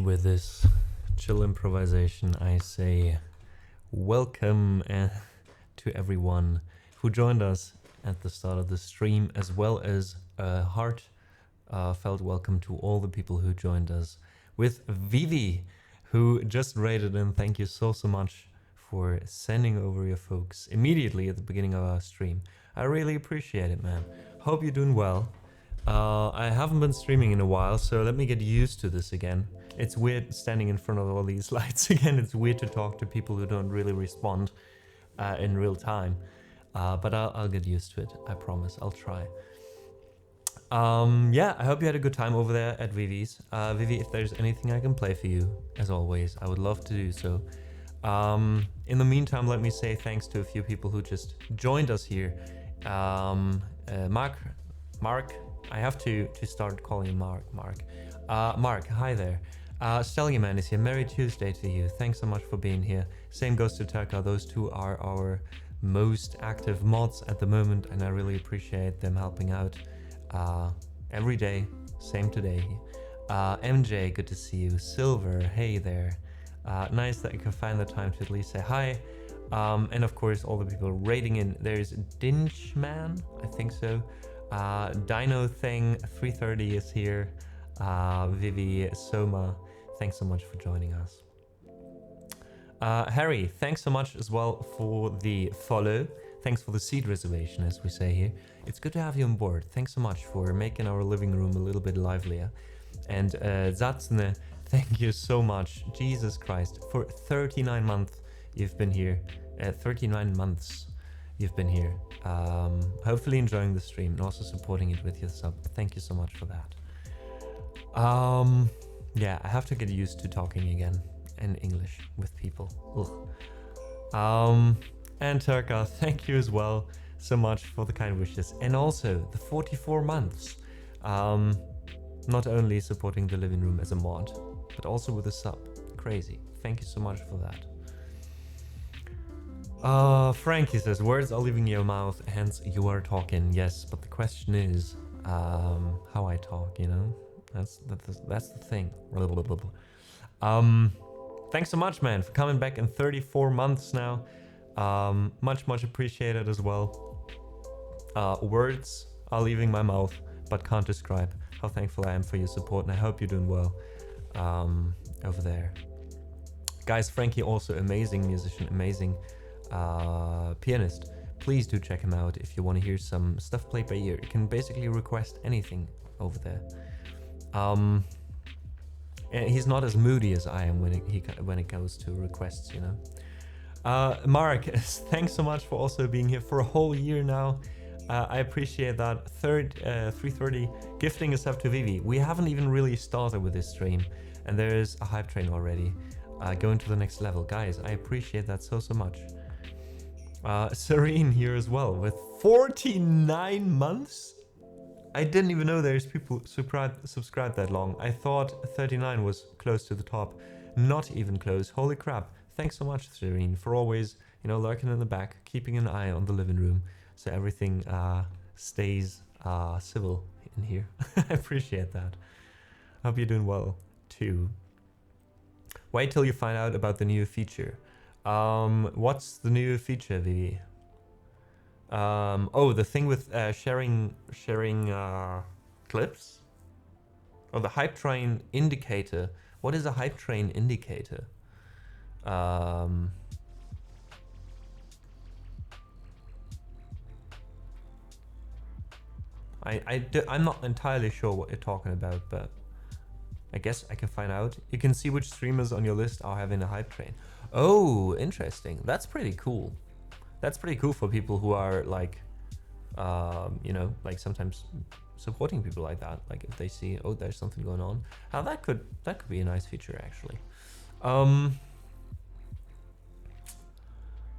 And with this chill improvisation, I say welcome to everyone who joined us at the start of the stream, as well as a heartfelt welcome to all the people who joined us with Vivi, who just rated in. Thank you so much for sending over your folks immediately at the beginning of our stream. I really appreciate it, man. Hope you're doing well. I haven't been streaming in a while, so let me get used to this again. It's weird standing in front of all these lights again. It's weird to talk to people who don't really respond in real time. But I'll get used to it, I promise. I'll try. Yeah, I hope you had a good time over there at Vivi's. Vivi, if there's anything I can play for you, as always, I would love to do so. In the meantime, let me say thanks to a few people who just joined us here. Mark, I have to start calling you Mark. Mark, hi there. Stelliaman is here. Merry Tuesday to you. Thanks so much for being here. Same goes to Turka. Those two are our most active mods at the moment, and I really appreciate them helping out every day. Same today. MJ, good to see you. Silver, hey there. Nice that you can find the time to at least say hi. And of course, all the people rating in. There's Dinchman, I think so. Dino Thing 330 is here. Vivi, Soma, thanks so much for joining us. Harry, thanks so much as well for the follow. Thanks for the seat reservation, as we say here. It's good to have you on board. Thanks so much for making our living room a little bit livelier. And Zatsune, thank you so much. Jesus Christ, for 39 months you've been here. 39 months you've been here. Hopefully enjoying the stream and also supporting it with your sub. Thank you so much for that. Yeah, I have to get used to talking again in English with people. And Turka, thank you as well so much for the kind wishes, and also the 44 months. Not only supporting the living room as a mod, but also with a sub. Crazy. Thank you so much for that. Frankie says, words are leaving your mouth, hence you are talking. Yes, but the question is how I talk, you know? That's the thing. Thanks so much, man, for coming back in 34 months now. Much appreciated as well. Words are leaving my mouth, but can't describe how thankful I am for your support, and I hope you're doing well over there. Guys, Frankie also amazing musician, amazing pianist. Please do check him out if you want to hear some stuff played by ear. You can basically request anything over there. And he's not as moody as I am when it goes to requests, you know. Mark, thanks so much for also being here for a whole year now. I appreciate that. 330 gifting us up to Vivi. We haven't even really started with this stream, and there's a hype train already going to the next level. Guys, I appreciate that so much. Serene here as well with 49 months. I didn't even know there's people subscribed that long. I thought 39 was close to the top. Not even close. Holy crap. Thanks so much, Serene, for always, you know, lurking in the back, keeping an eye on the living room so everything stays civil in here. I appreciate that. Hope you're doing well too. Wait till you find out about the new feature. What's the new feature, Vivi? Oh, the thing with sharing clips? Oh, the hype train indicator. What is a hype train indicator? I'm not entirely sure what you're talking about, but I guess I can find out. You can see which streamers on your list are having a hype train. Oh, interesting. That's pretty cool. That's pretty cool for people who are like, you know, like sometimes supporting people like that. Like if they see, oh, there's something going on. That could be a nice feature actually.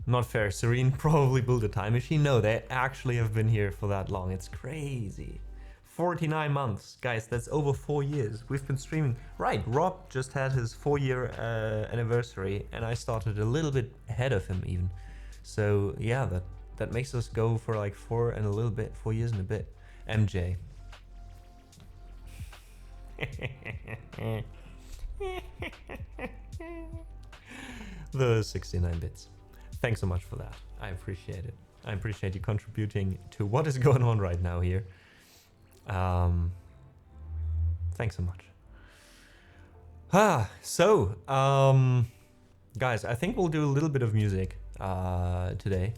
Not fair. Serene probably built a time machine. No, they actually have been here for that long. It's crazy. 49 months. Guys, that's over 4 years. We've been streaming. Right, Rob just had his 4-year anniversary, and I started a little bit ahead of him even. So yeah, that makes us go for like 4 years and a bit. MJ. The 69 bits. Thanks so much for that. I appreciate it. I appreciate you contributing to what is going on right now here. Thanks so much. Guys, I think we'll do a little bit of music today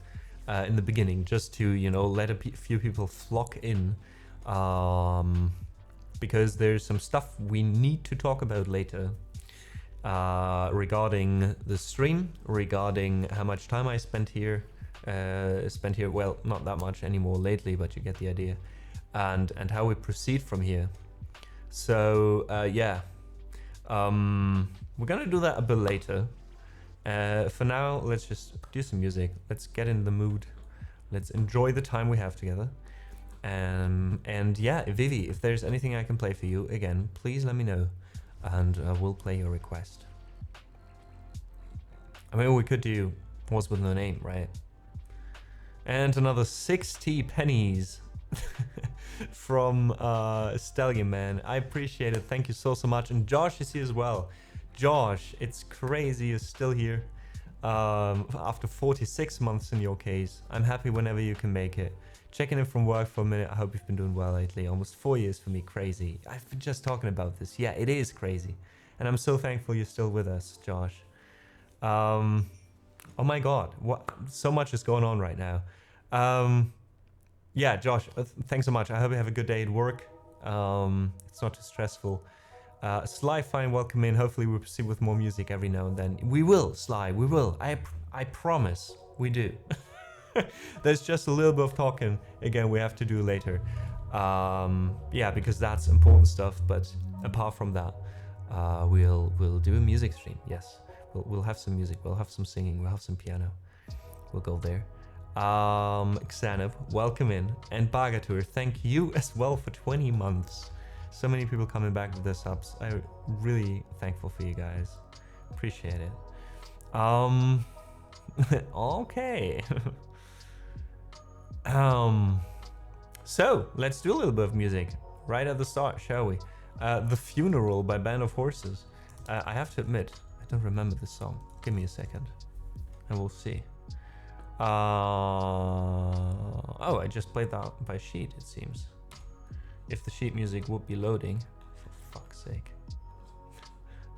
in the beginning, just to, you know, let a few people flock in, because there's some stuff we need to talk about later regarding the stream, regarding how much time I spent here. Well, not that much anymore lately, but you get the idea, and how we proceed from here. So yeah, we're gonna do that a bit later. For now, let's just do some music. Let's get in the mood. Let's enjoy the time we have together. And yeah, Vivi, if there's anything I can play for you, again, please let me know, and we'll play your request. I mean, we could do What's With No Name, right? And another 60 pennies from Stallion Man. I appreciate it. Thank you so much. And Josh is here as well. Josh, it's crazy you're still here after 46 months in your case. I'm happy whenever you can make it. Checking in from work for a minute. I hope you've been doing well lately. Almost 4 years for me. Crazy. I've been just talking about this. Yeah, it is crazy. And I'm so thankful you're still with us, Josh. Oh my God, what? So much is going on right now. Yeah, Josh, thanks so much. I hope you have a good day at work. It's not too stressful. Sly, fine, welcome in. Hopefully we'll proceed with more music every now and then. We will, Sly, we will. I promise we do. There's just a little bit of talking, again, we have to do later. Yeah, because that's important stuff, but apart from that, we'll do a music stream, yes. We'll have some music, we'll have some singing, we'll have some piano. We'll go there. Xanab, welcome in. And Bagatur, thank you as well for 20 months. So many people coming back with their subs. I'm really thankful for you guys. Appreciate it. Okay. So let's do a little bit of music right at the start, shall we? The Funeral by Band of Horses. I have to admit, I don't remember this song. Give me a second and we'll see. Oh, I just played that by sheet, it seems. If the sheet music would be loading, for fuck's sake.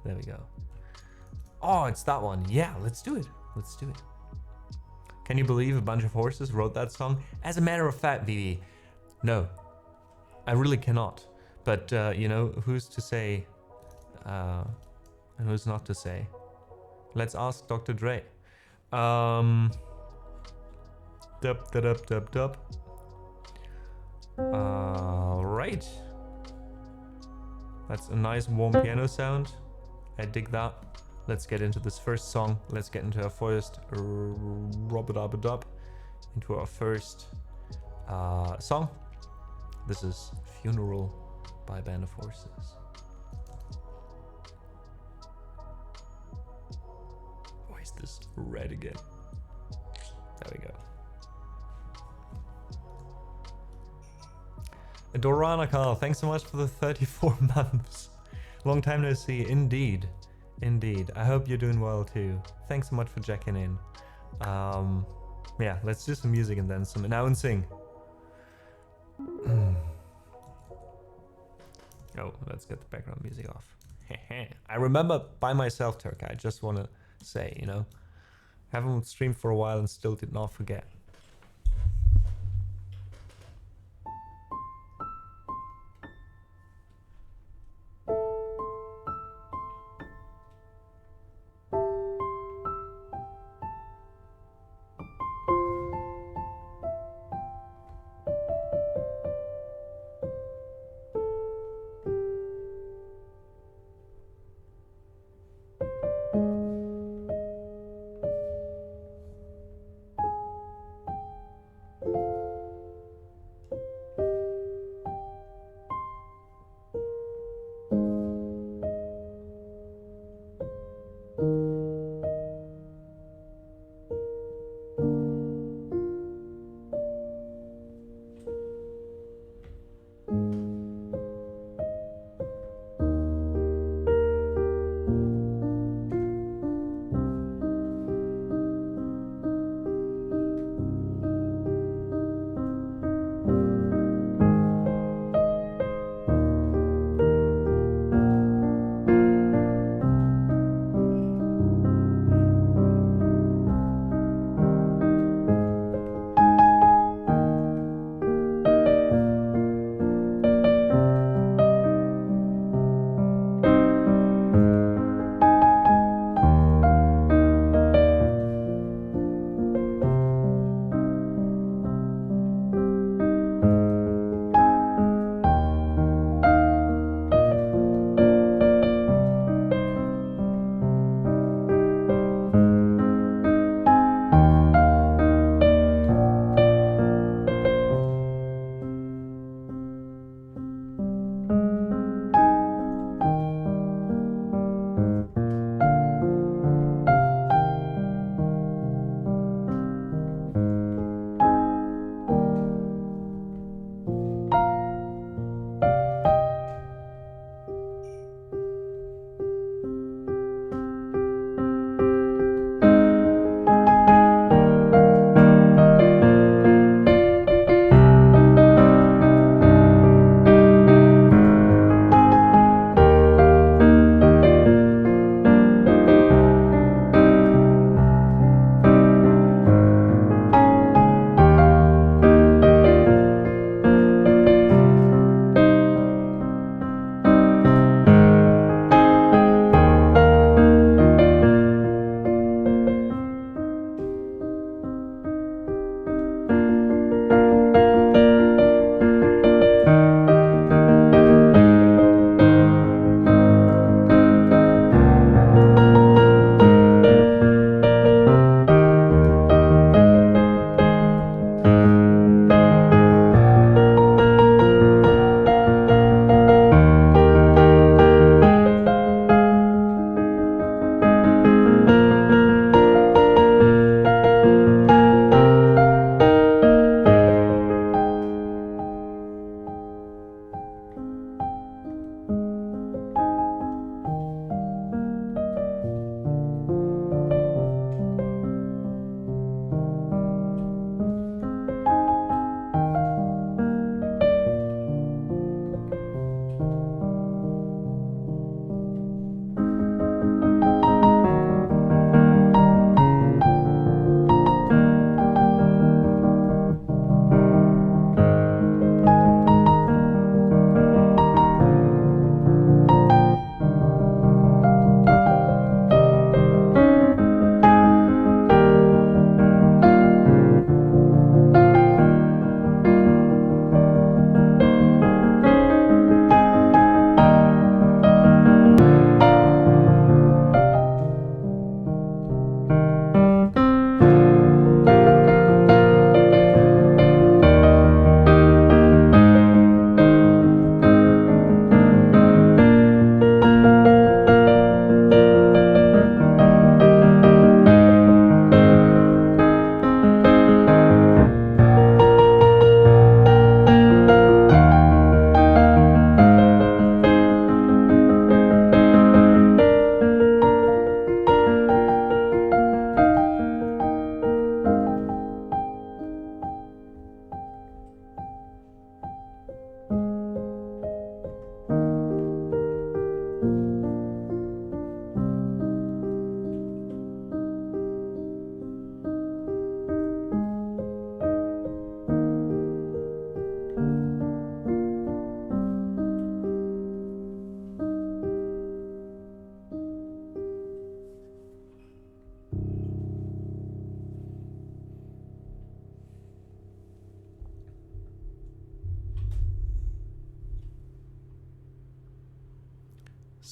There we go. Oh, it's that one. Yeah, let's do it. Let's do it. Can you believe a bunch of horses wrote that song? As a matter of fact, Vivi, no, I really cannot. But, you know, who's to say and who's not to say? Let's ask Dr. Dre. Dub, dub, dub, dub, dub. Right. That's a nice warm piano sound. I dig that. Let's get into this first song. Let's get into our first rub-a-dub-a-dub. Into our first song. This is Funeral by Band of Horses. Why is this red again? There we go. Doranica, thanks so much for the 34 months. Long time no see, indeed. Indeed. I hope you're doing well too. Thanks so much for checking in. Yeah, let's do some music and then some announcing. Oh, let's get the background music off. I remember by myself, Turk. I just want to say, you know, haven't streamed for a while and still did not forget.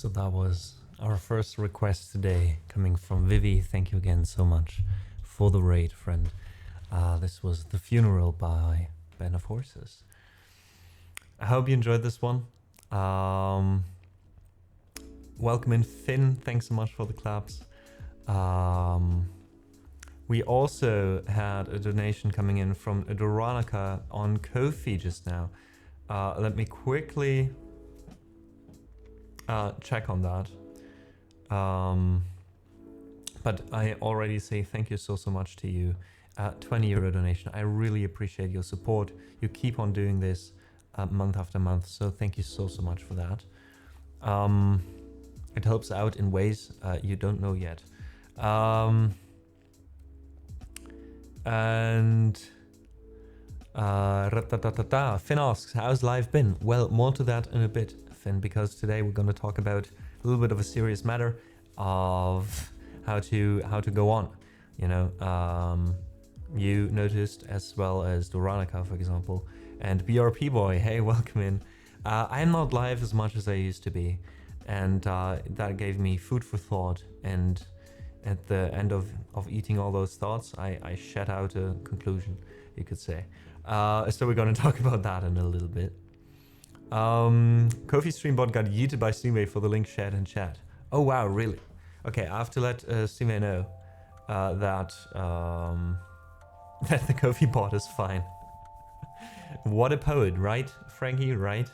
So that was our first request today coming from Vivi. Thank you again so much for the raid, friend. This was The Funeral by Band of Horses. I hope you enjoyed this one. Welcome in, Finn. Thanks so much for the claps. We also had a donation coming in from Doronica on Ko-fi just now. Let me quickly check on that. But I already say thank you so much to you. 20 euro donation. I really appreciate your support. You keep on doing this month after month. So thank you so much for that. It helps out in ways you don't know yet. And Finn asks, how's life been? Well, more to that in a bit, Finn, because today we're going to talk about a little bit of a serious matter of how to go on. You know, you noticed, as well as Doronica, for example, and BRP boy, hey, welcome in. I'm not live as much as I used to be, and that gave me food for thought. And at the end of eating all those thoughts, I shat out a conclusion, you could say. So we're going to talk about that in a little bit. Ko-fi Streambot got yeeted by Steamway for the link shared in chat. Oh wow, really? Okay, I have to let Steamway know that that the Ko-fi bot is fine. What a poet, right, Frankie? Right?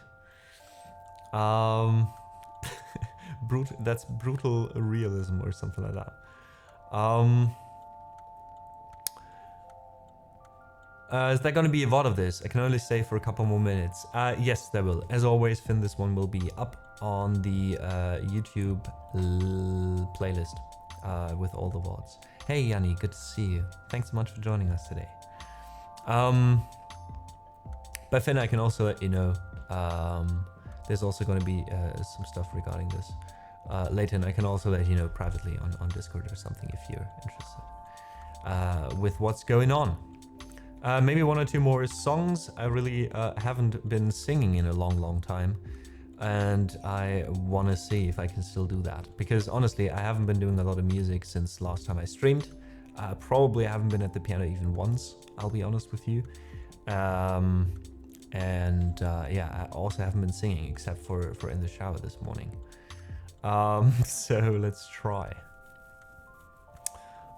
That's brutal realism or something like that. Is there going to be a VOD of this? I can only stay for a couple more minutes. Yes, there will. As always, Finn, this one will be up on the YouTube playlist with all the VODs. Hey, Yanni, good to see you. Thanks so much for joining us today. But Finn, I can also let you know there's also going to be some stuff regarding this later, and I can also let you know privately on Discord or something if you're interested with what's going on. Maybe one or two more songs. I really haven't been singing in a long time, and I want to see if I can still do that, because honestly I haven't been doing a lot of music since last time I streamed. Probably I haven't been at the piano even once, I'll be honest with you. Yeah, I also haven't been singing except for in the shower this morning. So let's try.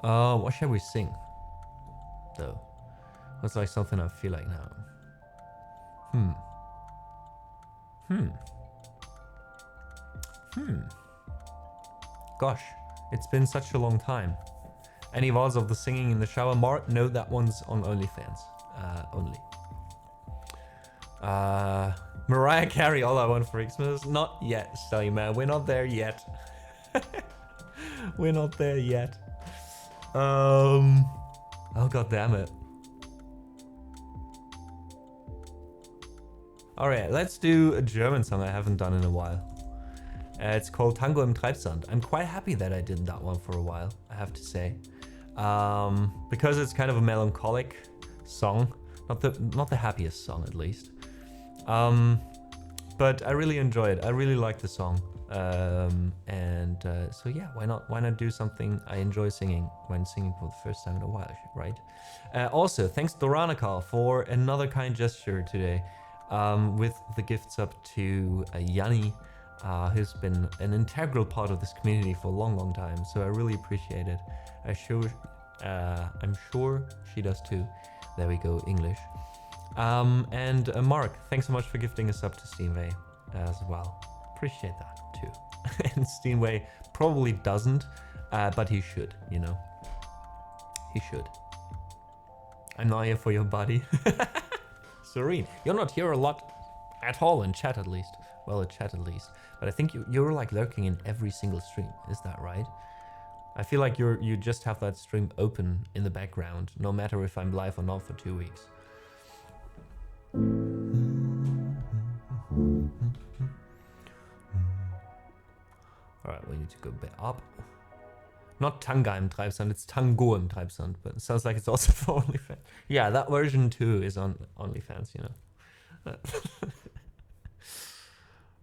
What shall we sing though? What's like something I feel like now? Gosh, it's been such a long time. Any VODs of the singing in the shower? Mark? No, that one's on OnlyFans. Only. Mariah Carey, All I Want for Xmas? Not yet, Sally man. We're not there yet. We're not there yet. Oh god damn it. Alright, let's do a German song I haven't done in a while. It's called Tango im Treibsand. I'm quite happy that I did that one for a while, I have to say. Because it's kind of a melancholic song. Not the happiest song, at least. But I really enjoy it. I really like the song. So yeah, why not do something I enjoy singing when singing for the first time in a while, right? Also, thanks Doronica for another kind gesture today. With the gifts up to Yanni, who's been an integral part of this community for a long time. So I really appreciate it. I'm sure she does too. There we go, English. And Mark, thanks so much for gifting us up to Steenway as well. Appreciate that too. And Steenway probably doesn't, but he should, you know. He should. I'm not here for your body. Serene, you're not here a lot at all in chat, at least. Well, in chat at least. But I think you're like lurking in every single stream. Is that right? I feel like you just have that stream open in the background, no matter if I'm live or not for 2 weeks. Alright, we need to go a bit up. Not Tanga im Treibsand, it's Tango im Treibsand, but it sounds like it's also for OnlyFans. Yeah, that version too is on OnlyFans, you know.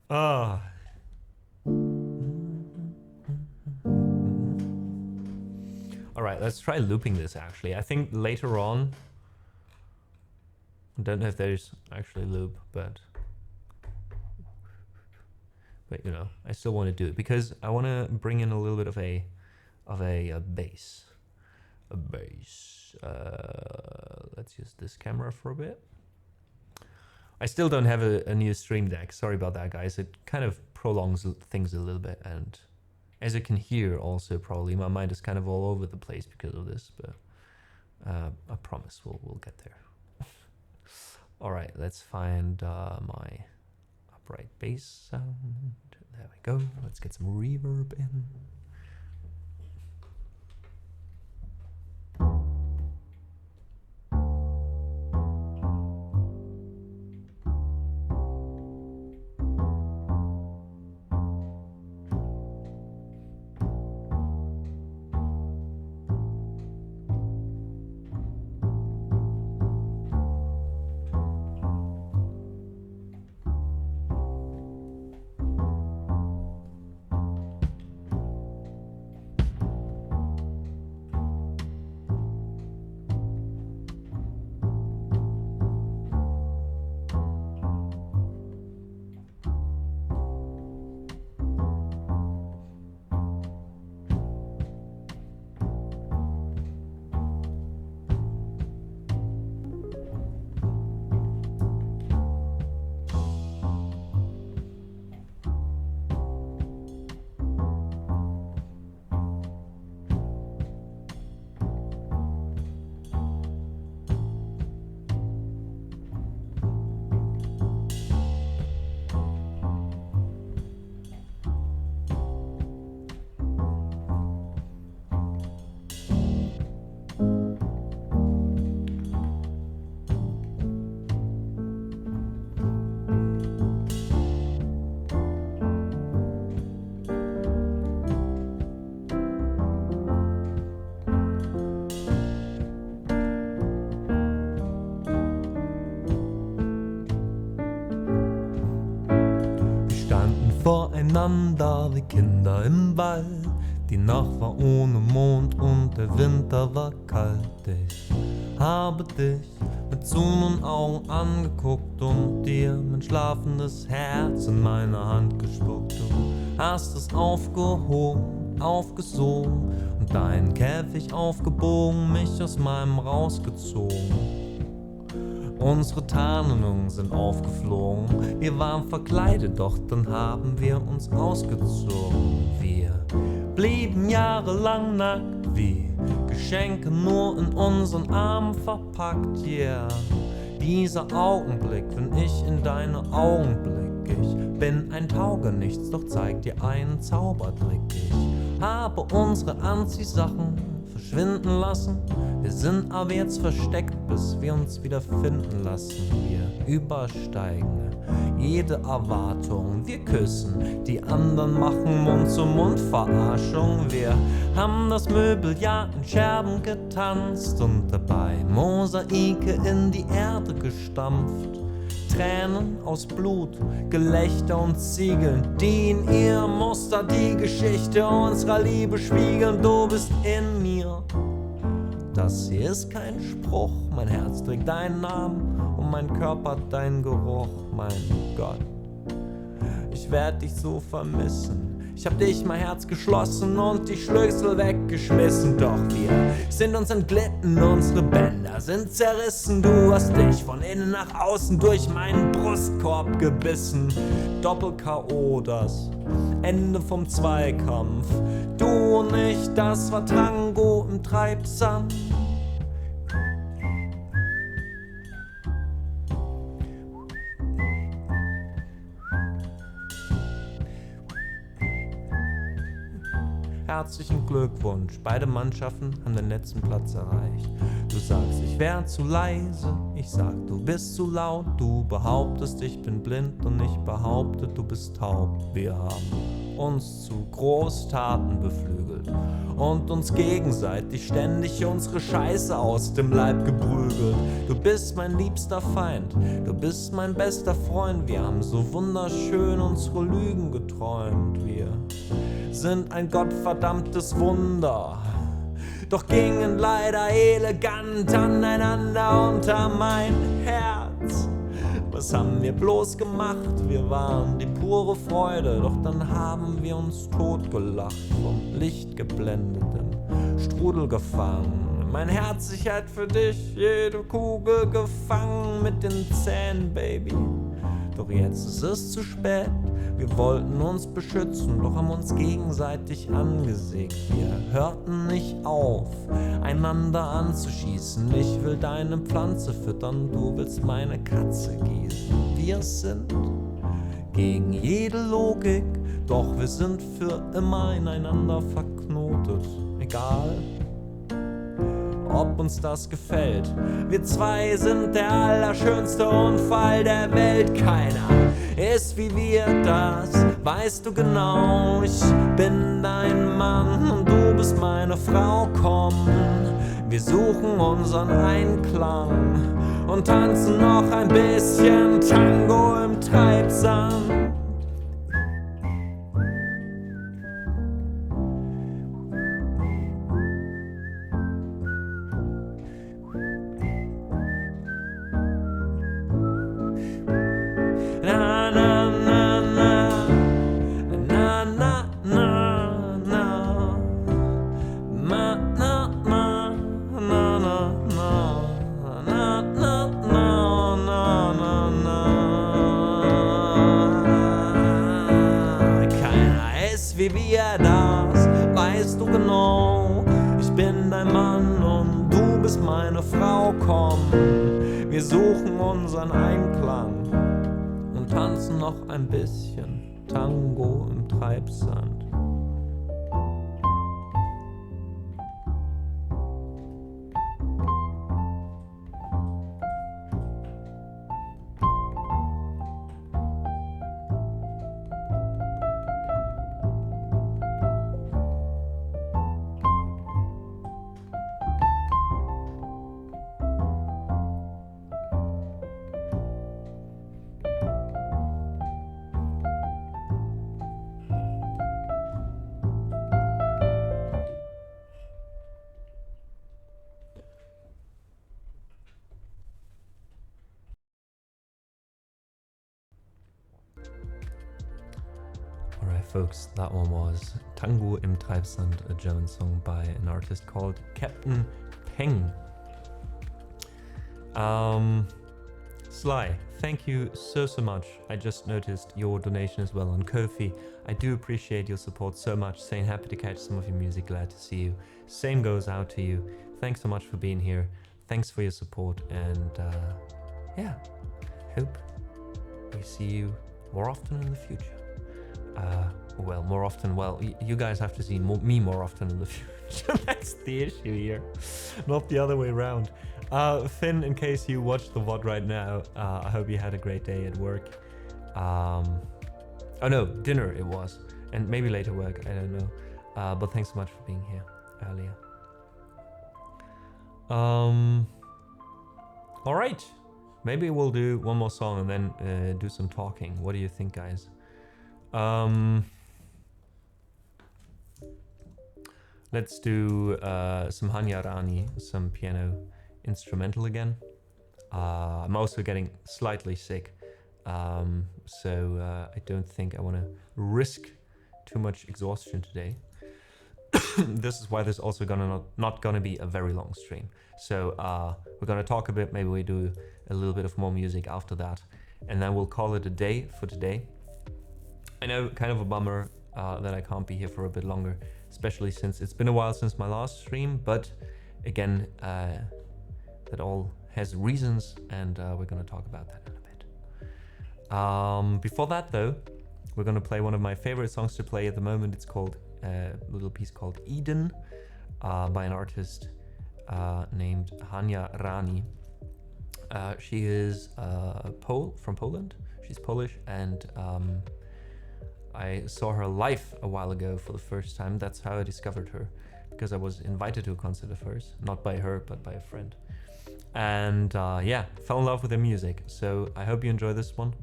Ah. Alright, let's try looping this actually. I think later on, I don't know if there's actually loop, but you know, I still want to do it because I want to bring in a little bit of a bass. A bass. Let's use this camera for a bit. I still don't have a new stream deck. Sorry about that, guys. It kind of prolongs things a little bit, and as you can hear also probably my mind is kind of all over the place because of this, but I promise we'll get there. All right, let's find my upright bass sound. There we go. Let's get some reverb in. Voreinander wie Kinder im Wald. Die Nacht war ohne Mond und der Winter war kalt. Ich habe dich mit zu' Augen angeguckt und dir mein schlafendes Herz in meine Hand gespuckt. Du hast es aufgehoben, aufgesogen und deinen Käfig aufgebogen, mich aus meinem rausgezogen. Unsere Tarnungen sind aufgeflogen, wir waren verkleidet, doch dann haben wir uns ausgezogen. Wir blieben jahrelang nackt, wie Geschenke nur in unseren Armen verpackt, yeah. Dieser Augenblick, wenn ich in deine Augen blick, ich bin ein Taugenichts, doch zeig dir einen Zaubertrick. Ich habe unsere Anziehsachen verschwinden lassen. Wir sind aber jetzt versteckt, bis wir uns wieder finden lassen. Wir übersteigen jede Erwartung. Wir küssen, die anderen machen Mund-zu-Mund-Verarschung. Wir haben das Möbeljahr in Scherben getanzt und dabei Mosaike in die Erde gestampft. Tränen aus Blut, Gelächter und Ziegeln, die in ihrem Muster die Geschichte unserer Liebe spiegeln. Du bist in mir. Das hier ist kein Spruch, mein Herz trägt deinen Namen und mein Körper deinen Geruch, mein Gott. Ich werd dich so vermissen. Ich hab dich mein Herz geschlossen und die Schlüssel weggeschmissen. Doch wir sind uns entglitten, unsere Bänder sind zerrissen. Du hast dich von innen nach außen durch meinen Brustkorb gebissen. Doppel-K.O. das Ende vom Zweikampf. Du und ich, das war Tango im Treibsand. Herzlichen Glückwunsch, beide Mannschaften haben den letzten Platz erreicht. Du sagst, ich wär zu leise, ich sag, du bist zu laut. Du behauptest, ich bin blind und ich behaupte, du bist taub. Wir haben uns zu Großtaten beflügelt und uns gegenseitig ständig unsere Scheiße aus dem Leib geprügelt. Du bist mein liebster Feind, du bist mein bester Freund. Wir haben so wunderschön unsere Lügen geträumt. Wir sind ein gottverdammtes Wunder. doch gingen leider elegant aneinander unter mein Herz. Was haben wir bloß gemacht? Wir waren die pure Freude, doch dann haben wir uns totgelacht, vom Licht geblendet, im Strudel gefangen. Mein Herz, ich hätt für dich jede Kugel gefangen mit den Zähnen, Baby. Doch jetzt ist es zu spät, wir wollten uns beschützen, doch haben uns gegenseitig angesägt. Wir hörten nicht auf, einander anzuschießen. Ich will deine Pflanze füttern, du willst meine Katze gießen. Wir sind gegen jede Logik, doch wir sind für immer ineinander verknotet. Egal, ob uns das gefällt. Wir zwei sind der allerschönste Unfall der Welt. Keiner ist wie wir, das weißt du genau. Ich bin dein Mann und du bist meine Frau. Komm, wir suchen unseren Einklang und tanzen noch ein bisschen Tango im Treibsand. Wie wir, das weißt du genau. Ich bin dein Mann und du bist meine Frau. Komm, wir suchen unseren Einklang und tanzen noch ein bisschen Tango im Treibsand. Alright folks, that one was Tango im Treibsand, a German song by an artist called Captain Peng. Sly, thank you so much. I just noticed your donation as well on Ko-fi. I do appreciate your support so much. Saying happy to catch some of your music, glad to see you. Same goes out to you. Thanks so much for being here. Thanks for your support, and yeah, hope we see you more often in the future. Well, more often, well, you guys have to see me more often in the future. That's the issue here, not the other way around. Finn, in case you watch the VOD right now, I hope you had a great day at work. Oh no, dinner it was, and maybe later work, I don't know. But thanks so much for being here earlier. All right, maybe we'll do one more song and then do some talking. What do you think, guys? Let's do some Hanya Rani, some piano instrumental again. I'm also getting slightly sick, so I don't think I want to risk too much exhaustion today. This is why there's also not gonna be a very long stream. So we're gonna talk a bit, maybe we do a little bit of more music after that, and then we'll call it a day for today. I know, kind of a bummer that I can't be here for a bit longer, especially since it's been a while since my last stream, but again, that all has reasons, and we're gonna talk about that in a bit. Before that though, we're gonna play one of my favorite songs to play at the moment. It's called a little piece called Eden by an artist named Hanya Rani. She is from Poland. She's Polish, and I saw her live a while ago for the first time. That's how I discovered her, because I was invited to a concert at first, not by her, but by a friend. And yeah, fell in love with her music. So I hope you enjoy this one.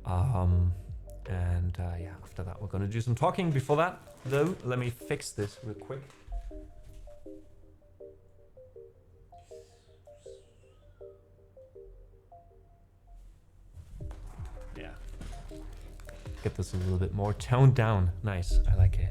Yeah, after that, we're gonna do some talking. Before that, though, let me fix this real quick. get this a little bit more toned down. Nice, I like it.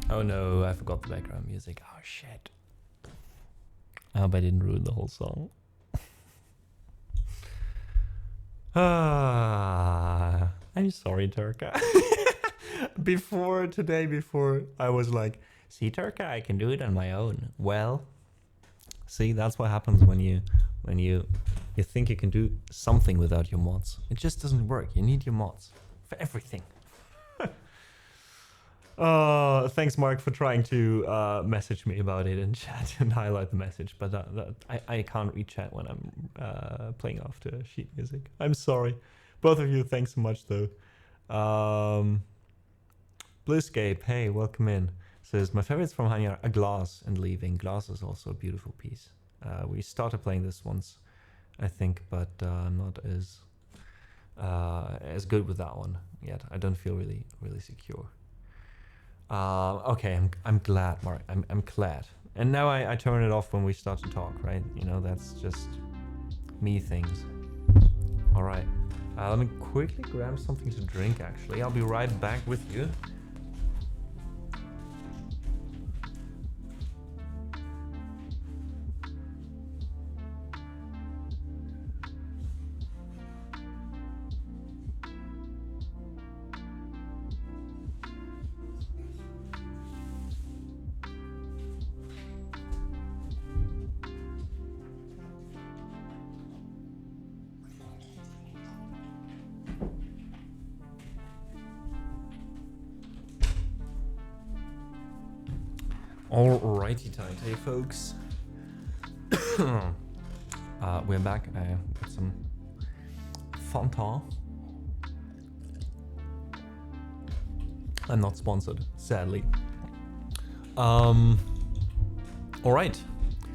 Oh no, I forgot the background music. Oh shit. I hope I didn't ruin the whole song. I'm sorry, Turka. before I was like, see, Turka, I can do it on my own. Well, see, that's what happens when you think you can do something without your mods. It just doesn't work. You need your mods for everything. Thanks, Mark, for trying to message me about it in chat and highlight the message. But I can't read chat when I'm playing after sheet music. I'm sorry. Both of you, thanks so much, though. Bluescape, hey, welcome in. Says, my favorites from Hanya are Glass and Leaving. Glass is also a beautiful piece. We started playing this once, I think, but I'm not as good with that one yet. I don't feel really secure. Okay, I'm glad, Mark. I'm glad. And now I turn it off when we start to talk, right? You know, that's just me things. All right. Let me quickly grab something to drink, actually. I'll be right back with you. Alrighty tighty, folks. We're back with some Fanta. I'm not sponsored, sadly. Alright,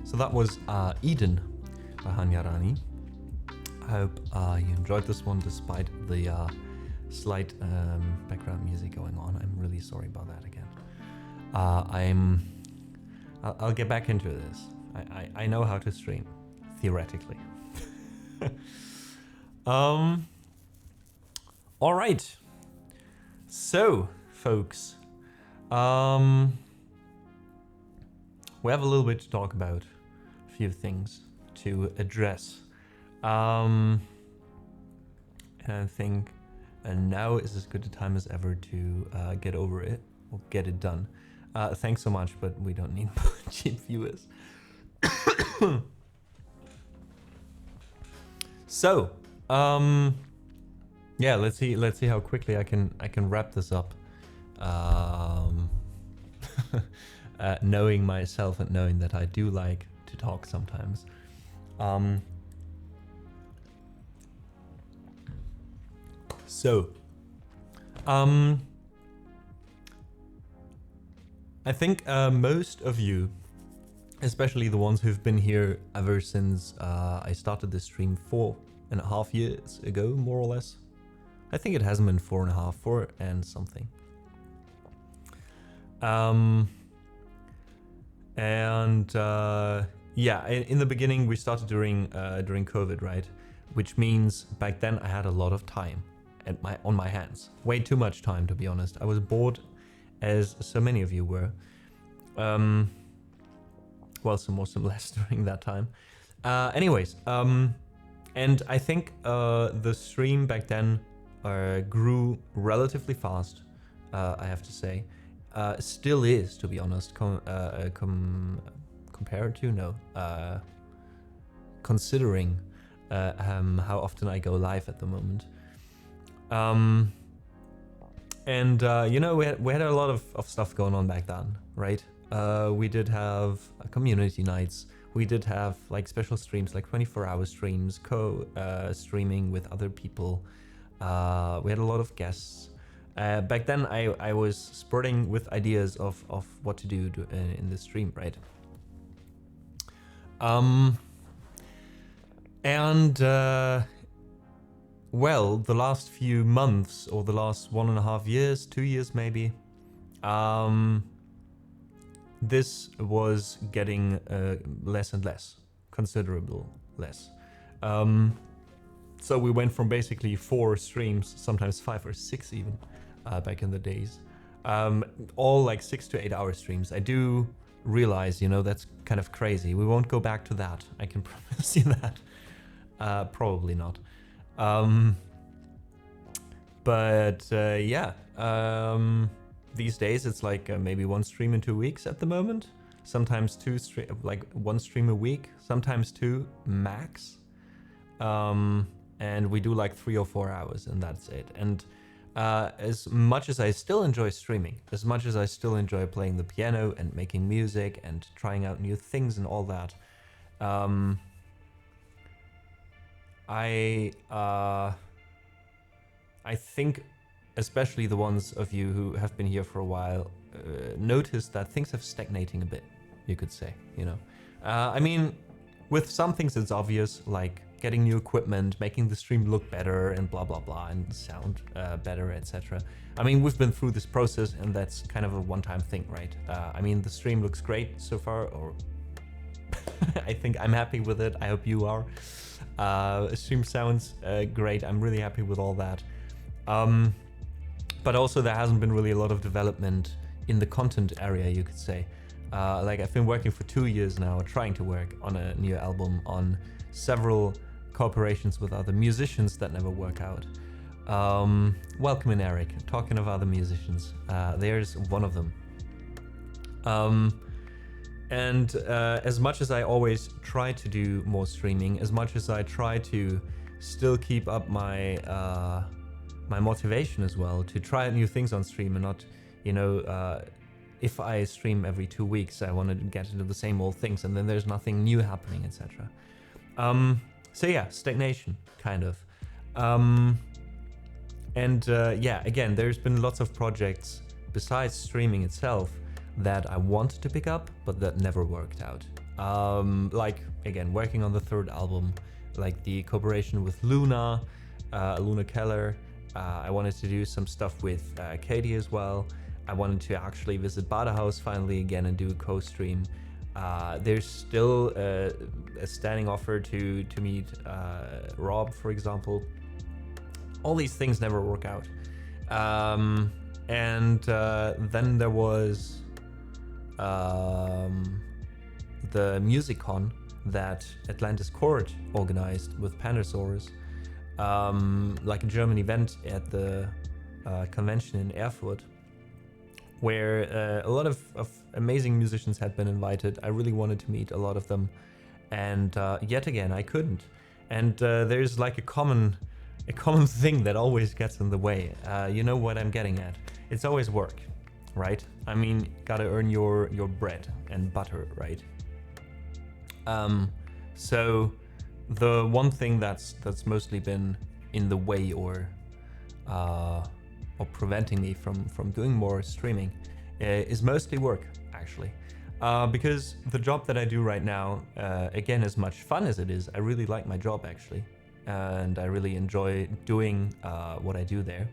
so that was Eden by Hanyarani. I hope you enjoyed this one despite the slight background music going on. I'm really sorry about that again. I'll get back into this. I know how to stream, theoretically. All right. So, folks, we have a little bit to talk about, a few things to address. And I think now is as good a time as ever to get over it or get it done. Thanks so much, but we don't need cheap viewers. So, yeah, let's see how quickly I can wrap this up. Knowing myself and knowing that I do like to talk sometimes. I think most of you, especially the ones who've been here ever since I started this stream 4.5 years ago, more or less. I think it hasn't been 4.5, 4 and something. Yeah, in the beginning we started during COVID, right? Which means back then I had a lot of time on my hands. Way too much time, to be honest. I was bored, as so many of you were. Well, some more, some less during that time. Anyways, and I think the stream back then grew relatively fast, I have to say. Still is, to be honest, compared to, no, considering how often I go live at the moment. You know, we had a lot of stuff going on back then, right? We did have community nights. We did have like special streams, like 24-hour streams, streaming with other people. We had a lot of guests. Back then, I was spurting with ideas of what to do in the stream, right? Well, the last few months, or the last 1.5 years, 2 years maybe, this was getting less and less, considerable less. So we went from basically 4 streams, sometimes 5 or 6 even, back in the days, all like 6 to 8 hour streams. I do realize, you know, that's kind of crazy. We won't go back to that. I can promise you that. Probably not. But yeah, these days it's like maybe 1 stream in 2 weeks at the moment. Sometimes 2 like 1 stream a week, sometimes 2 max. And we do like 3 or 4 hours, and that's it. And as much as I still enjoy streaming, as much as I still enjoy playing the piano and making music and trying out new things and all that, I think, especially the ones of you who have been here for a while, notice that things have stagnating a bit, you could say, you know. I mean, with some things it's obvious, like getting new equipment, making the stream look better and blah blah blah, and sound better, etc. I mean, we've been through this process, and that's kind of a one-time thing, right? I mean, the stream looks great so far, or I think I'm happy with it. I hope you are. Stream sounds great. I'm really happy with all that. But also there hasn't been really a lot of development in the content area, you could say. Like I've been working for 2 years now, trying to work on a new album, on several cooperations with other musicians that never work out. Welcome in, Eric. Talking of other musicians, there's one of them. And as much as I always try to do more streaming, as much as I try to still keep up my my motivation as well to try out new things on stream and not, you know, if I stream every 2 weeks, I want to get into the same old things and then there's nothing new happening, etc. So yeah, stagnation, kind of. Yeah, again, there's been lots of projects besides streaming itself that I wanted to pick up, but that never worked out. Like, again, working on the 3rd album, like the cooperation with Luna Keller. I wanted to do some stuff with Katie as well. I wanted to actually visit Badehouse finally again and do a co-stream. There's still a standing offer to meet Rob, for example. All these things never work out. Then there was the MusicCon that Atlantis Court organized with Pandasaurus, like a German event at the convention in Erfurt, where a lot of amazing musicians had been invited. I really wanted to meet a lot of them, and yet again I couldn't. And there's like a common thing that always gets in the way. You know what I'm getting at? It's always work, right? I mean, gotta earn your bread and butter, right? So the one thing that's mostly been in the way or preventing me from doing more streaming is mostly work, actually. Because the job that I do right now, again, as much fun as it is, I really like my job, actually. And I really enjoy doing what I do there.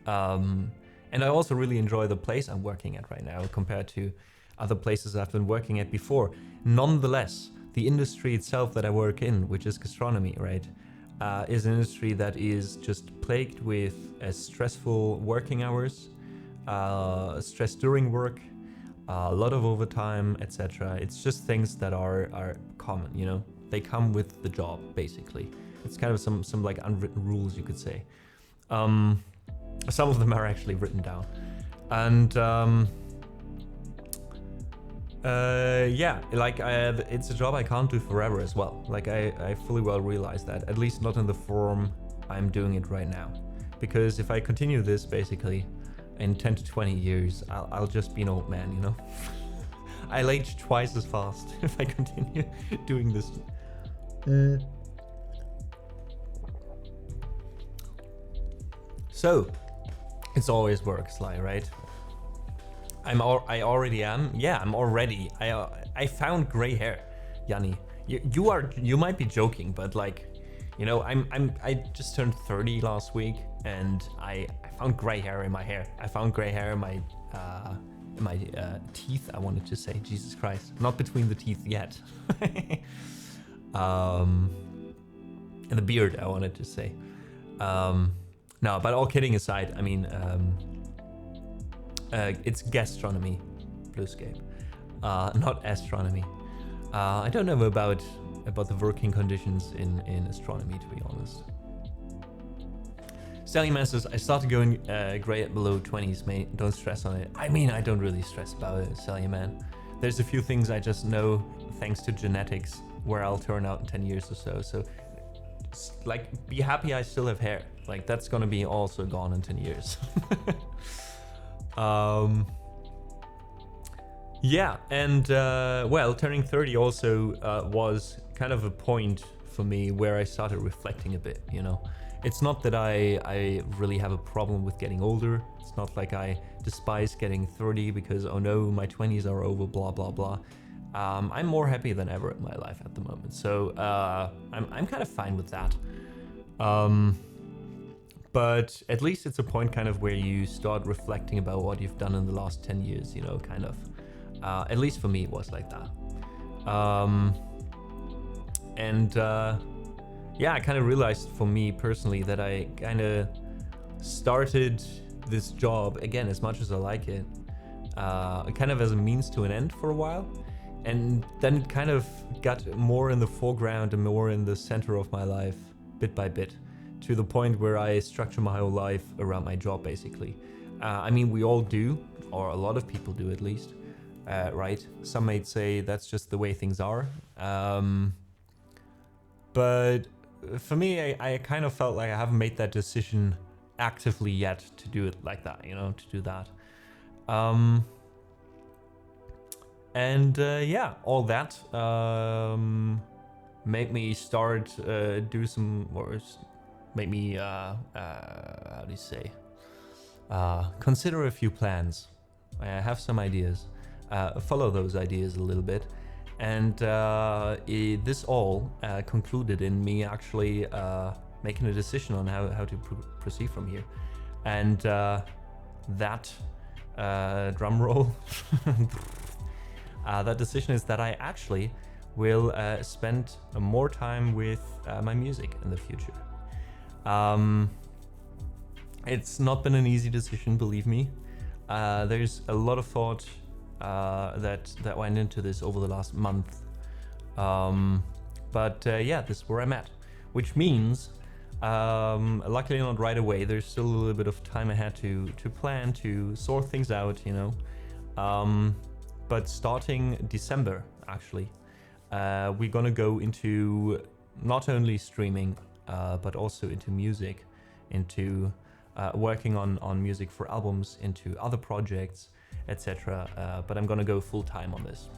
And I also really enjoy the place I'm working at right now compared to other places I've been working at before. Nonetheless, the industry itself that I work in, which is gastronomy, right, is an industry that is just plagued with stressful working hours, stress during work, a lot of overtime, etc. It's just things that are common, you know. They come with the job, basically. It's kind of some like unwritten rules, you could say. Some of them are actually written down. And yeah, like it's a job I can't do forever as well. Like I fully well realize that, at least not in the form I'm doing it right now. Because if I continue this, basically, in 10 to 20 years, I'll just be an old man, you know? I'll age twice as fast if I continue doing this. So, it's always work, Sly, right? I already am. Yeah, I'm already. I found gray hair, Yanni. You might be joking, but like, you know, I just turned 30 last week, and I found gray hair in my hair. I found gray hair in my teeth. I wanted to say, Jesus Christ, not between the teeth yet. And the beard, I wanted to say. No, but all kidding aside, I mean, It's gastronomy, Bluescape, not astronomy. I don't know about the working conditions in astronomy, to be honest. Sallyman says, I started going grey at below 20s, mate. Don't stress on it. I mean, I don't really stress about it, Sallyman. There's a few things I just know, thanks to genetics, where I'll turn out in 10 years or so. So, like, be happy I still have hair. Like, that's gonna be also gone in 10 years. Yeah, and well, turning 30 also was kind of a point for me where I started reflecting a bit, you know. It's not that I really have a problem with getting older. It's not like I despise getting 30 because, oh no, my 20s are over, blah, blah, blah. I'm more happy than ever in my life at the moment. So I'm kind of fine with that. But at least it's a point kind of where you start reflecting about what you've done in the last 10 years, you know, kind of. At least for me, it was like that. Yeah, I kind of realized for me personally that I kind of started this job, again, as much as I like it, kind of as a means to an end for a while. And then it kind of got more in the foreground and more in the center of my life, bit by bit, to the point where I structure my whole life around my job, basically. I mean, we all do, or a lot of people do at least, right? Some might say that's just the way things are. But for me, I kind of felt like I haven't made that decision actively yet to do it like that, you know, to do that. Yeah, all that made me start do some, or made me, how do you say, consider a few plans. I have some ideas, follow those ideas a little bit. And this all concluded in me actually making a decision on how to proceed from here. And that drum roll, that decision is that I actually will spend more time with my music in the future. It's not been an easy decision, believe me. There's a lot of thought that went into this over the last month. Yeah, this is where I'm at, which means luckily not right away. There's still a little bit of time ahead to plan, to sort things out, you know. But starting December, actually, we're gonna go into not only streaming, but also into music, into working on music for albums, into other projects, etc. But I'm gonna go full time on this,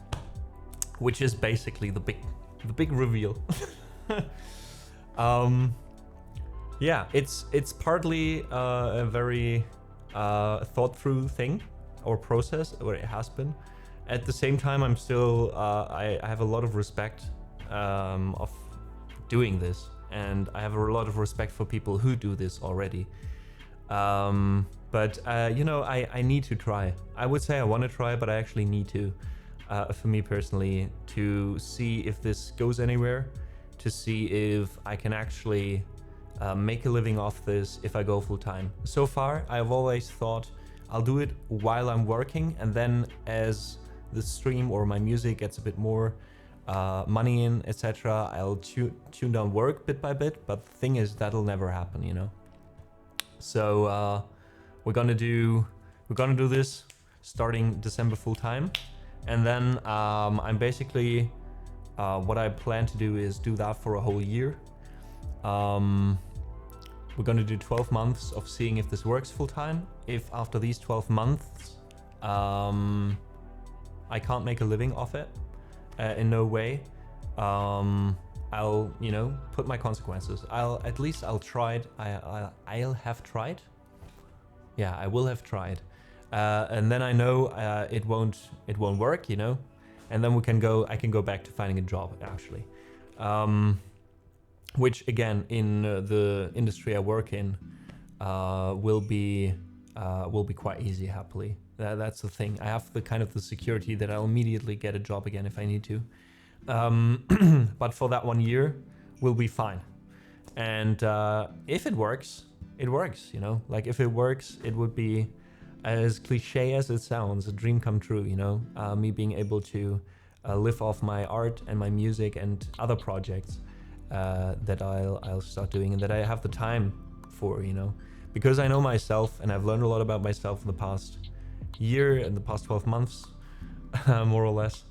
which is basically the big reveal. Yeah, it's partly a very thought through thing or process, or it has been. At the same time, I'm still I have a lot of respect of doing this, and I have a lot of respect for people who do this already. You know, I need to try. I would say I want to try, but I actually need to, for me personally, to see if this goes anywhere, to see if I can actually make a living off this if I go full time. So far, I've always thought I'll do it while I'm working, and then as the stream or my music gets a bit more money in, etc., I'll tune down work bit by bit. But the thing is, that'll never happen, you know. So we're gonna do this starting December full time, and then I'm basically what I plan to do is do that for a whole year. We're gonna do 12 months of seeing if this works full time. If after these 12 months I can't make a living off it in no way, I'll, you know, put my consequences. I'll try it. I'll have tried. Yeah, I will have tried, and then I know it won't work, you know, and then I can go back to finding a job actually, which again in the industry I work in will be quite easy, happily. That's the thing. I have the kind of the security that I'll immediately get a job again if I need to. But for that 1 year, we'll be fine. And if it works, it works, you know? Like, if it works, it would be as cliche as it sounds, a dream come true, you know, me being able to live off my art and my music and other projects that I'll start doing and that I have the time for, you know, because I know myself and I've learned a lot about myself in the past year and the past 12 months, more or less.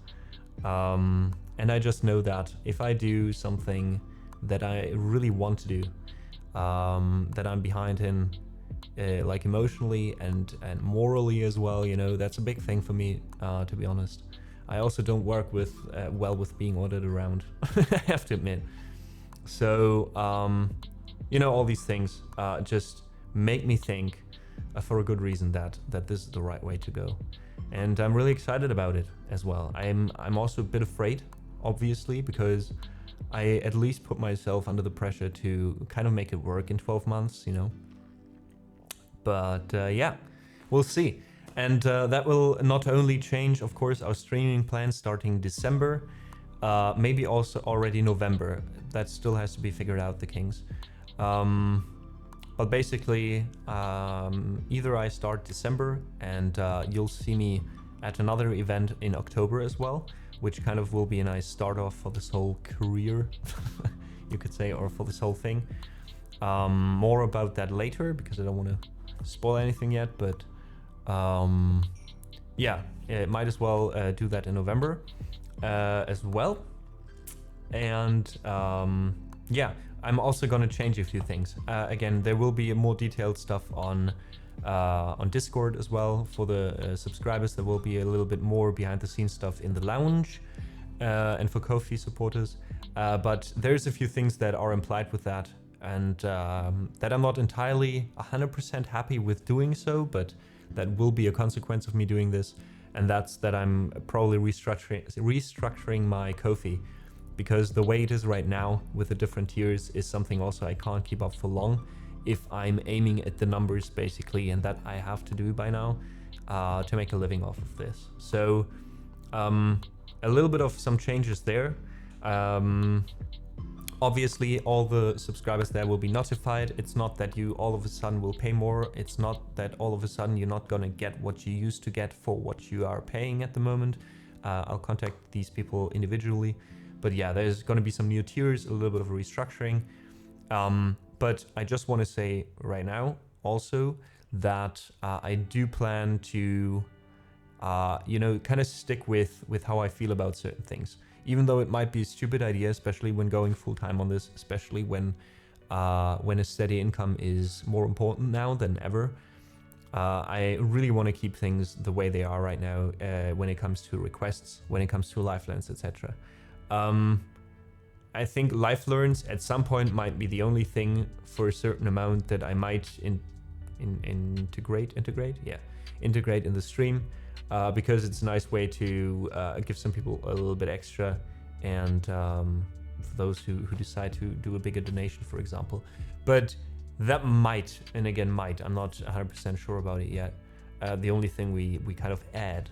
And I just know that if I do something that I really want to do, that I'm behind in, like emotionally and morally as well, you know, that's a big thing for me, to be honest. I also don't work with well with being ordered around, I have to admit. So, you know, all these things just make me think, for a good reason, that this is the right way to go. And I'm really excited about it as well. I'm also a bit afraid, obviously, because I at least put myself under the pressure to kind of make it work in 12 months, you know. But yeah, we'll see. And that will not only change, of course, our streaming plans starting December, maybe also already November. That still has to be figured out, the kinks. But basically, either I start December and you'll see me at another event in October as well, which kind of will be a nice start off for this whole career, you could say, or for this whole thing. More about that later, because I don't want to spoil anything yet, but yeah, might as well do that in November as well. And yeah, I'm also going to change a few things. Again, there will be more detailed stuff on Discord as well for the subscribers. There will be a little bit more behind the scenes stuff in the lounge and for Ko-fi supporters. But there's a few things that are implied with that, and that I'm not entirely 100% happy with doing so, but that will be a consequence of me doing this. And that's that I'm probably restructuring my Ko-fi, because the way it is right now with the different tiers is something also I can't keep up for long if I'm aiming at the numbers, basically, and that I have to do by now to make a living off of this. So a little bit of some changes there. Obviously, all the subscribers there will be notified. It's not that you all of a sudden will pay more. It's not that all of a sudden you're not gonna get what you used to get for what you are paying at the moment. I'll contact these people individually. But yeah, there's gonna be some new tiers, a little bit of a restructuring. But I just want to say right now also that I do plan to, you know, kind of stick with how I feel about certain things. Even though it might be a stupid idea, especially when going full-time on this, especially when a steady income is more important now than ever. I really want to keep things the way they are right now when it comes to requests, when it comes to lifelines, etc. I think life learns at some point might be the only thing for a certain amount that I might integrate in the stream, because it's a nice way to give some people a little bit extra, and for those who decide to do a bigger donation, for example. But that might, and again might, I'm not 100% sure about it yet, the only thing we kind of add.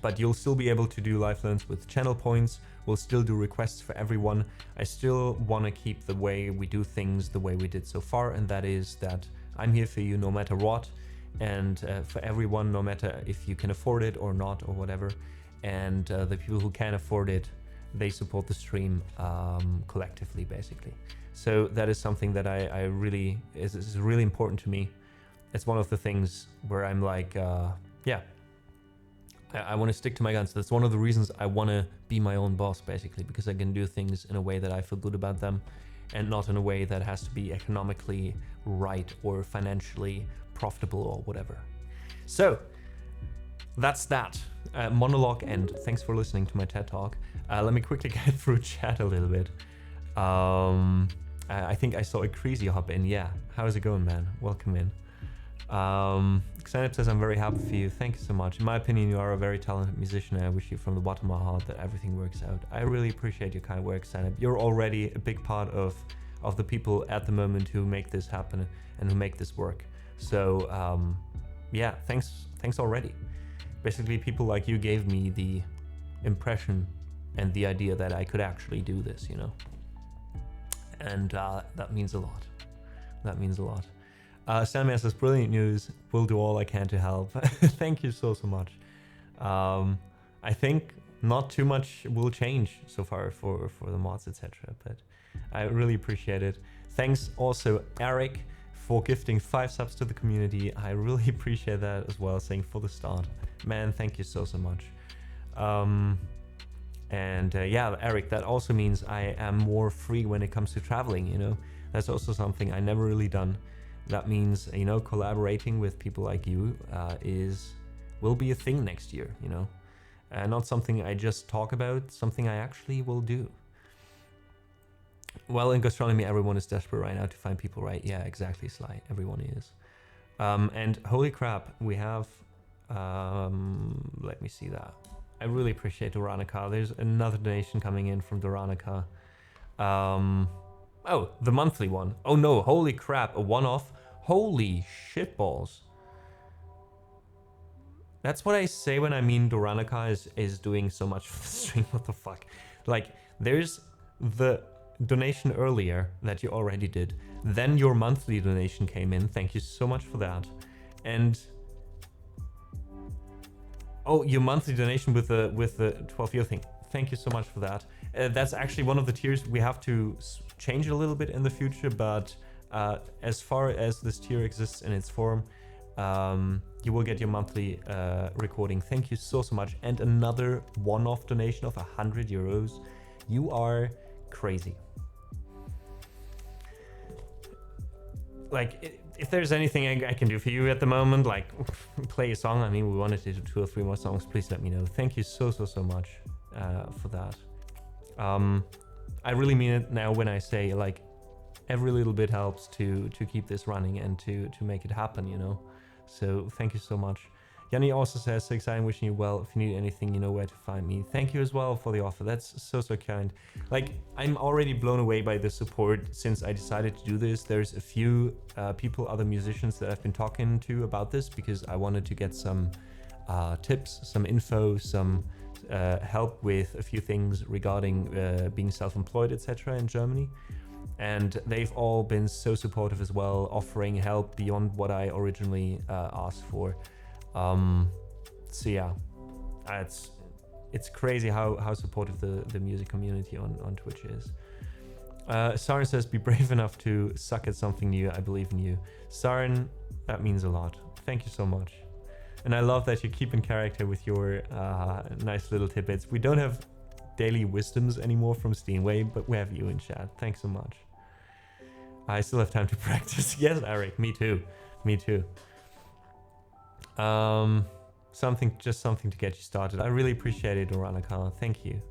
But you'll still be able to do lifelines with channel points. We'll still do requests for everyone. I still want to keep the way we do things the way we did so far, and that is that I'm here for you no matter what, and for everyone, no matter if you can afford it or not or whatever. And the people who can afford it, they support the stream collectively, basically. So that is something that I really is really important to me. It's one of the things where I'm like, yeah, I want to stick to my guns. That's one of the reasons I want to be my own boss, basically, because I can do things in a way that I feel good about them, and not in a way that has to be economically right or financially profitable or whatever. So that's that. Monologue end. Thanks for listening to my TED Talk. Let me quickly get through chat a little bit. I think I saw a Crazy hop in. Yeah, how's it going, man? Welcome in. Xanep says, I'm very happy for you. Thank you so much. In my opinion, you are a very talented musician, and I wish you from the bottom of my heart that everything works out. I really appreciate your kind work, Xanep. You're already a big part of the people at the moment who make this happen and who make this work. So yeah, thanks already. Basically, people like you gave me the impression and the idea that I could actually do this, you know. And that means a lot. That means a lot. Sandman says, brilliant news. Will do all I can to help. Thank you so much. I think not too much will change so far for the mods, etc. But I really appreciate it. Thanks also, Eric, for gifting 5 subs to the community. I really appreciate that as well, saying for the start. Man, thank you so much. Yeah, Eric, that also means I am more free when it comes to traveling, you know. That's also something I never really done. That means, you know, collaborating with people like you will be a thing next year, you know. Not something I just talk about, something I actually will do. Well, in gastronomy, everyone is desperate right now to find people, right? Yeah, exactly, Sly. Everyone is. And holy crap, we have... let me see that. I really appreciate Doranica. There's another donation coming in from Doranica. Oh, the monthly one. Oh no, holy crap, a one-off. Holy shitballs. That's what I say when I mean Doranica is doing so much for the stream. What the fuck? Like, there's the donation earlier that you already did. Then your monthly donation came in. Thank you so much for that. And oh, your monthly donation with the 12-year thing. Thank you so much for that. That's actually one of the tiers we have to change a little bit in the future, but as far as this tier exists in its form, you will get your monthly recording. Thank you so much. And another one-off donation of 100 euros. You are crazy. Like, if there's anything I can do for you at the moment, like play a song. I mean, we wanted to do 2 or 3 more songs. Please let me know. Thank you so much for that. I really mean it now when I say, like, every little bit helps to keep this running and to make it happen, you know. So thank you so much. Yanni also says, so exciting, wishing you well. If you need anything, you know where to find me. Thank you as well for the offer. That's so kind. Like, I'm already blown away by the support since I decided to do this. There's a few people, other musicians that I've been talking to about this because I wanted to get some tips, some info, some help with a few things regarding being self-employed, etc. in Germany. And they've all been so supportive as well, offering help beyond what I originally asked for. So yeah, it's crazy how supportive the music community on Twitch is. Saren says, be brave enough to suck at something new. I believe in you. Saren, that means a lot. Thank you so much. And I love that you keep in character with your nice little tidbits. We don't have daily wisdoms anymore from Steenway, but we have you in chat. Thanks so much. I still have time to practice. Yes, Eric, me too. Me too. Just something to get you started. I really appreciate it, Oranica. Thank you.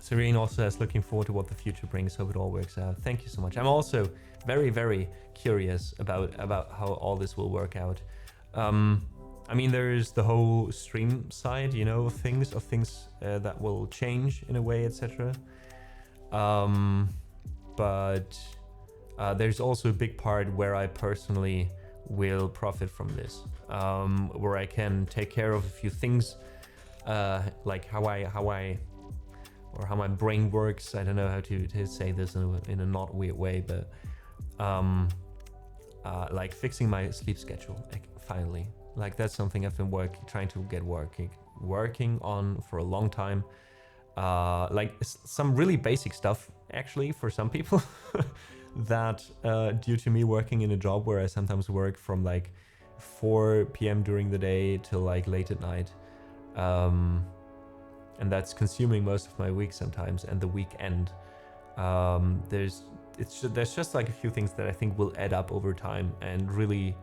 Serene also says, looking forward to what the future brings. Hope it all works out. Thank you so much. I'm also very curious about how all this will work out. I mean, there's the whole stream side, you know, of things that will change in a way, etc. But there's also a big part where I personally will profit from this, where I can take care of a few things, like how my brain works. I don't know how to say this in a not weird way, but like fixing my sleep schedule, like, finally. Like, that's something I've been trying to get working on for a long time. Like some really basic stuff, actually, for some people. That due to me working in a job where I sometimes work from like 4 p.m. during the day till like late at night, and that's consuming most of my week sometimes, and the weekend. There's just like a few things that I think will add up over time and really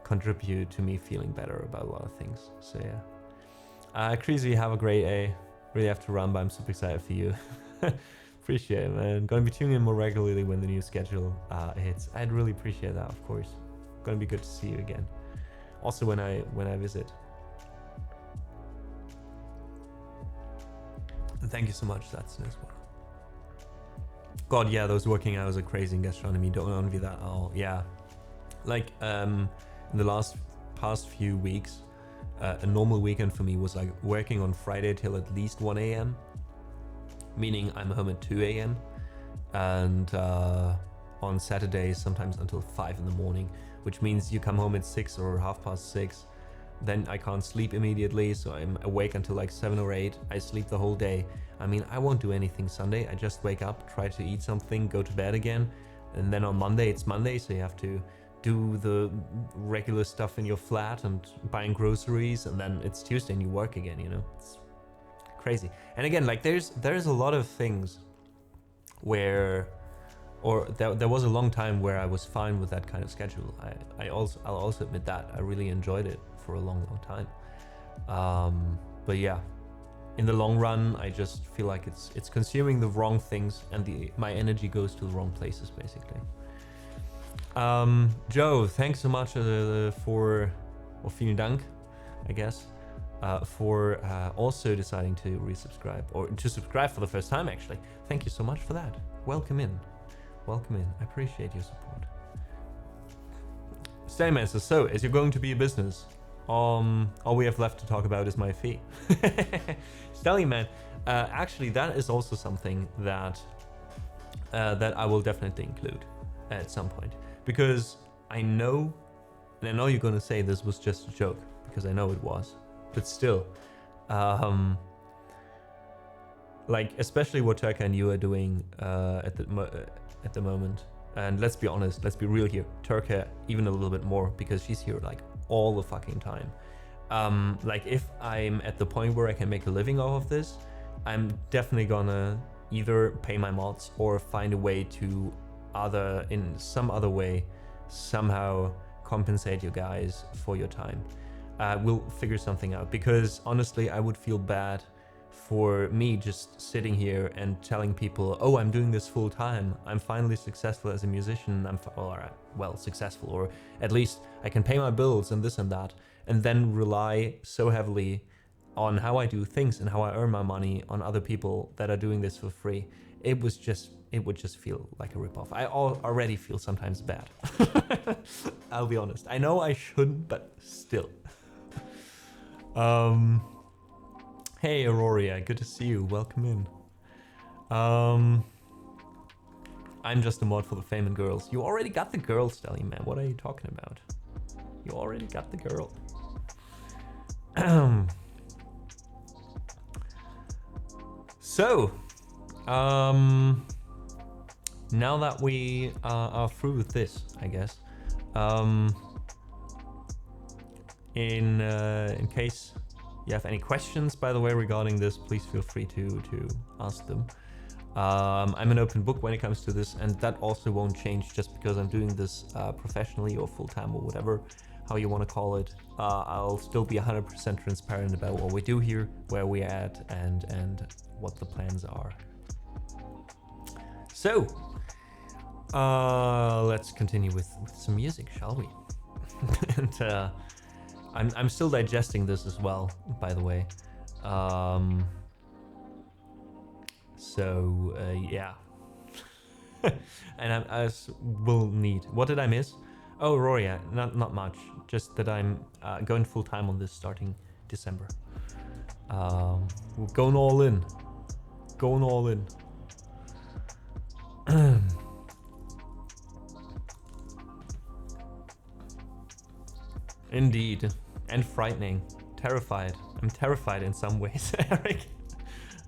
contribute to me feeling better about a lot of things. So yeah, Creasy, have a great day. Really have to run, but I'm super excited for you. Appreciate it, man. Gonna be tuning in more regularly when the new schedule hits. I'd really appreciate that, of course. Gonna be good to see you again. Also when I visit. And thank you so much. That's nice one. God, yeah, those working hours are crazy in gastronomy. Don't envy that at all. Yeah, like in the past few weeks, a normal weekend for me was like working on Friday till at least 1 a.m. meaning I'm home at 2 a.m. and on Saturdays, sometimes until 5 in the morning, which means you come home at 6 or 6:30. Then I can't sleep immediately, so I'm awake until like 7 or 8. I sleep the whole day. I mean, I won't do anything Sunday. I just wake up, try to eat something, go to bed again. And then on Monday, it's Monday, so you have to do the regular stuff in your flat and buying groceries. And then it's Tuesday and you work again, you know? It's crazy. And again, like there's a lot of things where, or there was a long time where I was fine with that kind of schedule. I'll also admit that I really enjoyed it for a long time. But yeah, in the long run, I just feel like it's consuming the wrong things, and my energy goes to the wrong places, basically. Joe, thanks so much for, or vielen Dank, I guess, for also deciding to resubscribe, or to subscribe for the first time, actually. Thank you so much for that. Welcome in. Welcome in. I appreciate your support. Stayman says, so, as you're going to be a business, all we have left to talk about is my fee. Stelly man, actually that is also something that that I will definitely include at some point, because I know, and I know you're gonna say this was just a joke, because I know it was, but still, like especially what Turka and you are doing at the moment. And let's be honest, let's be real here. Turka even a little bit more, because she's here like all the fucking time. Like if I'm at the point where I can make a living off of this, I'm definitely gonna either pay my mods or find a way to in some other way, somehow compensate you guys for your time. We'll figure something out, because honestly, I would feel bad for me just sitting here and telling people, oh, I'm doing this full time. I'm finally successful as a musician. Well, successful, or at least I can pay my bills and this and that, and then rely so heavily on how I do things and how I earn my money on other people that are doing this for free. It would just feel like a ripoff. I already feel sometimes bad. I'll be honest. I know I shouldn't, but still. Hey Auroria, good to see you. Welcome in. I'm just a mod for the fame and girls. You already got the girl, Stelly man. What are you talking about? You already got the girl. So, now that we are through with this, I guess, in case you have any questions, by the way, regarding this, please feel free to ask them. I'm an open book when it comes to this, and that also won't change just because I'm doing this professionally or full-time or whatever, how you want to call it. I'll still be 100% transparent about what we do here, where we're at, and what the plans are. So, let's continue with some music, shall we? And I'm still digesting this as well, by the way. Yeah. And I will need. What did I miss? Oh, Roria, not much. Just that I'm going full time on this starting December. We're going all in. Going all in. Indeed. And frightening. Terrified. I'm terrified in some ways, Eric.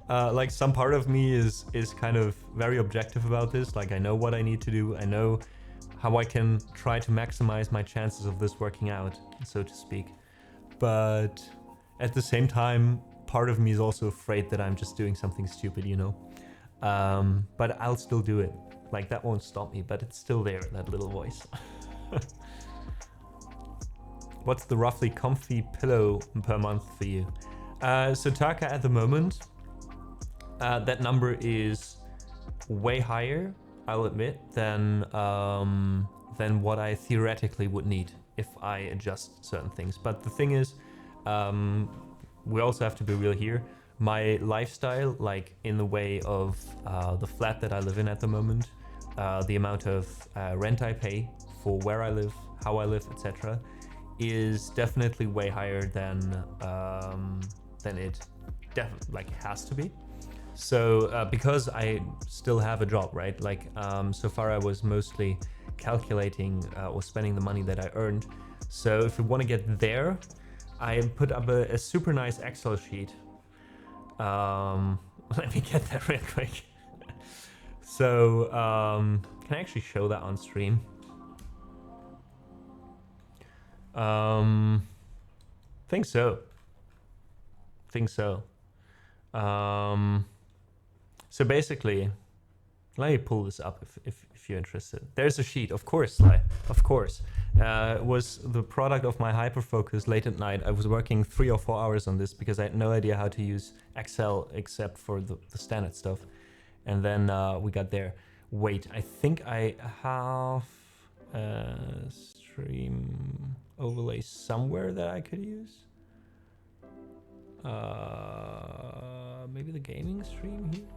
Like some part of me is kind of very objective about this. Like I know what I need to do. I know how I can try to maximize my chances of this working out, so to speak. But at the same time, part of me is also afraid that I'm just doing something stupid, you know? But I'll still do it. Like that won't stop me, but it's still there, that little voice. What's the roughly comfy pillow per month for you? So Taka, at the moment, that number is way higher, I'll admit, than what I theoretically would need if I adjust certain things. But the thing is, we also have to be real here. My lifestyle, like in the way of the flat that I live in at the moment, the amount of rent I pay for where I live, how I live, etc., is definitely way higher than it definitely has to be. So because I still have a job, right? Like so far I was mostly calculating or spending the money that I earned. So if you want to get there, I put up a super nice Excel sheet. Let me get that real quick. So can I actually show that on stream? Think so. So basically, let me pull this up if you're interested. There's a sheet, of course, of course. It was the product of my hyperfocus late at night. I was working 3 or 4 hours on this because I had no idea how to use Excel except for the standard stuff. And then we got there. Wait, I think I have a stream overlay somewhere that I could use. Maybe the gaming stream here.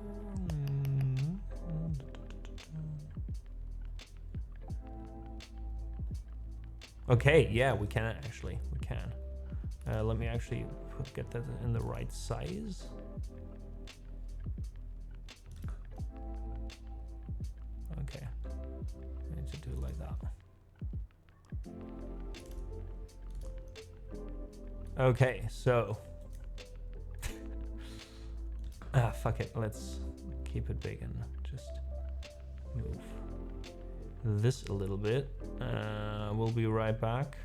Okay, yeah, we can actually. We can. Let me actually get that in the right size. Okay, I need to do it like that. Okay, so fuck it, let's keep it big and just move this a little bit. We'll be right back.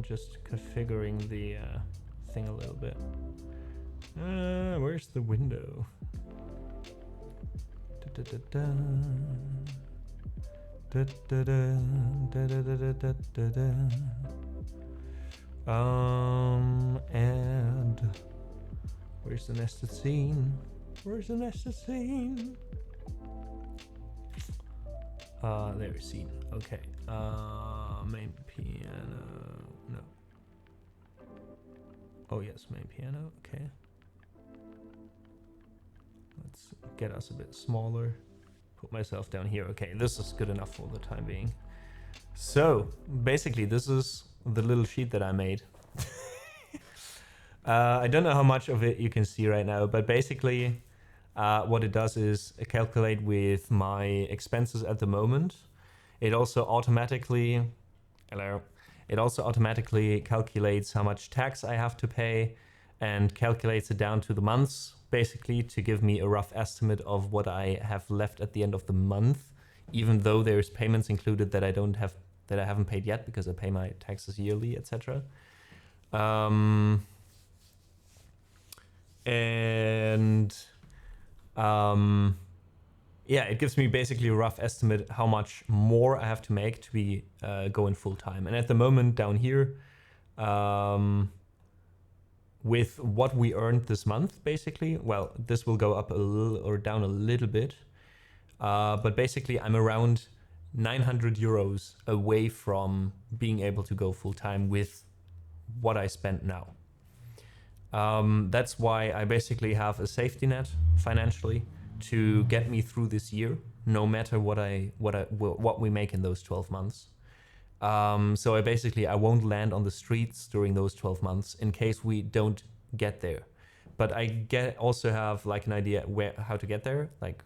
Just configuring the thing a little bit. Where's the window? And where's the nested scene? Where's the nested scene? There's scene. Okay. Main piano. No. Oh yes, main piano. Okay. Let's get us a bit smaller. Put myself down here. Okay, this is good enough for the time being. So basically, this is the little sheet that I made. I don't know how much of it you can see right now, but basically what it does is calculate with my expenses at the moment. It also automatically, calculates how much tax I have to pay and calculates it down to the months, basically to give me a rough estimate of what I have left at the end of the month, even though there's payments included that I haven't paid yet because I pay my taxes yearly, etc. Yeah, it gives me basically a rough estimate how much more I have to make to be going full time. And at the moment down here, with what we earned this month, basically, well, this will go up a little or down a little bit, but basically I'm around 900 euros away from being able to go full time with what I spent now. That's why I basically have a safety net financially to get me through this year, no matter what we make in those 12 months. So I won't land on the streets during those 12 months in case we don't get there. But I also have like an idea how to get there, like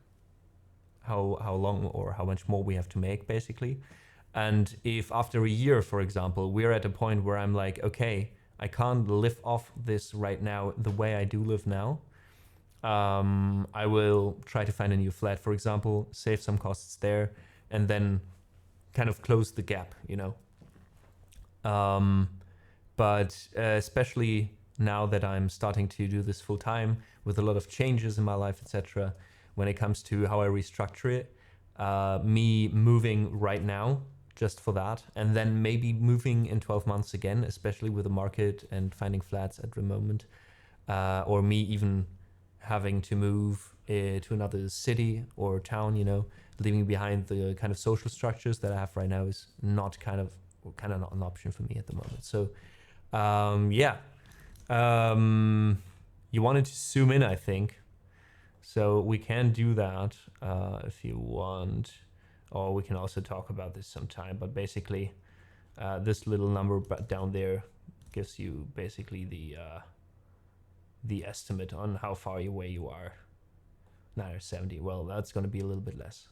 how long or how much more we have to make, basically. And if after a year, for example, we're at a point where I'm like, okay, I can't live off this right now the way I do live now, I will try to find a new flat, for example, save some costs there, and then kind of close the gap, you know. But especially now that I'm starting to do this full time with a lot of changes in my life, etc., when it comes to how I restructure it, me moving right now just for that, and then maybe moving in 12 months again, especially with the market and finding flats at the moment, or me even having to move to another city or town, you know, leaving behind the kind of social structures that I have right now is not kind of not an option for me at the moment. So you wanted to zoom in, I think. So we can do that if you want, or we can also talk about this sometime. But basically, this little number down there gives you basically the estimate on how far away you are Now there's 70. Well, that's going to be a little bit less.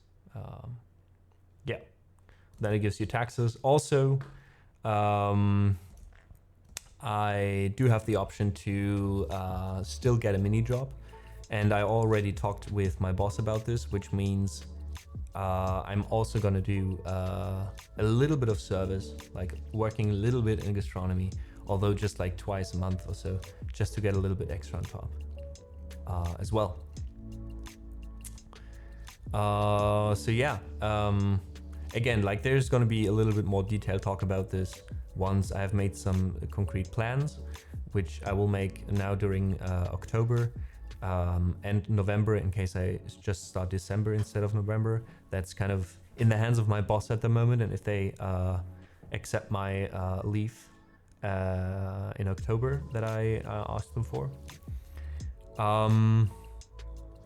Yeah. Then it gives you taxes. Also, I do have the option to still get a mini job. And I already talked with my boss about this, which means I'm also going to do a little bit of service, like working a little bit in gastronomy, although just like twice a month or so, just to get a little bit extra on top as well. So yeah, again, like there's going to be a little bit more detailed talk about this once I have made some concrete plans, which I will make now during October and November, in case I just start December instead of November. That's kind of in the hands of my boss at the moment, and if they accept my leave in October that I asked them for.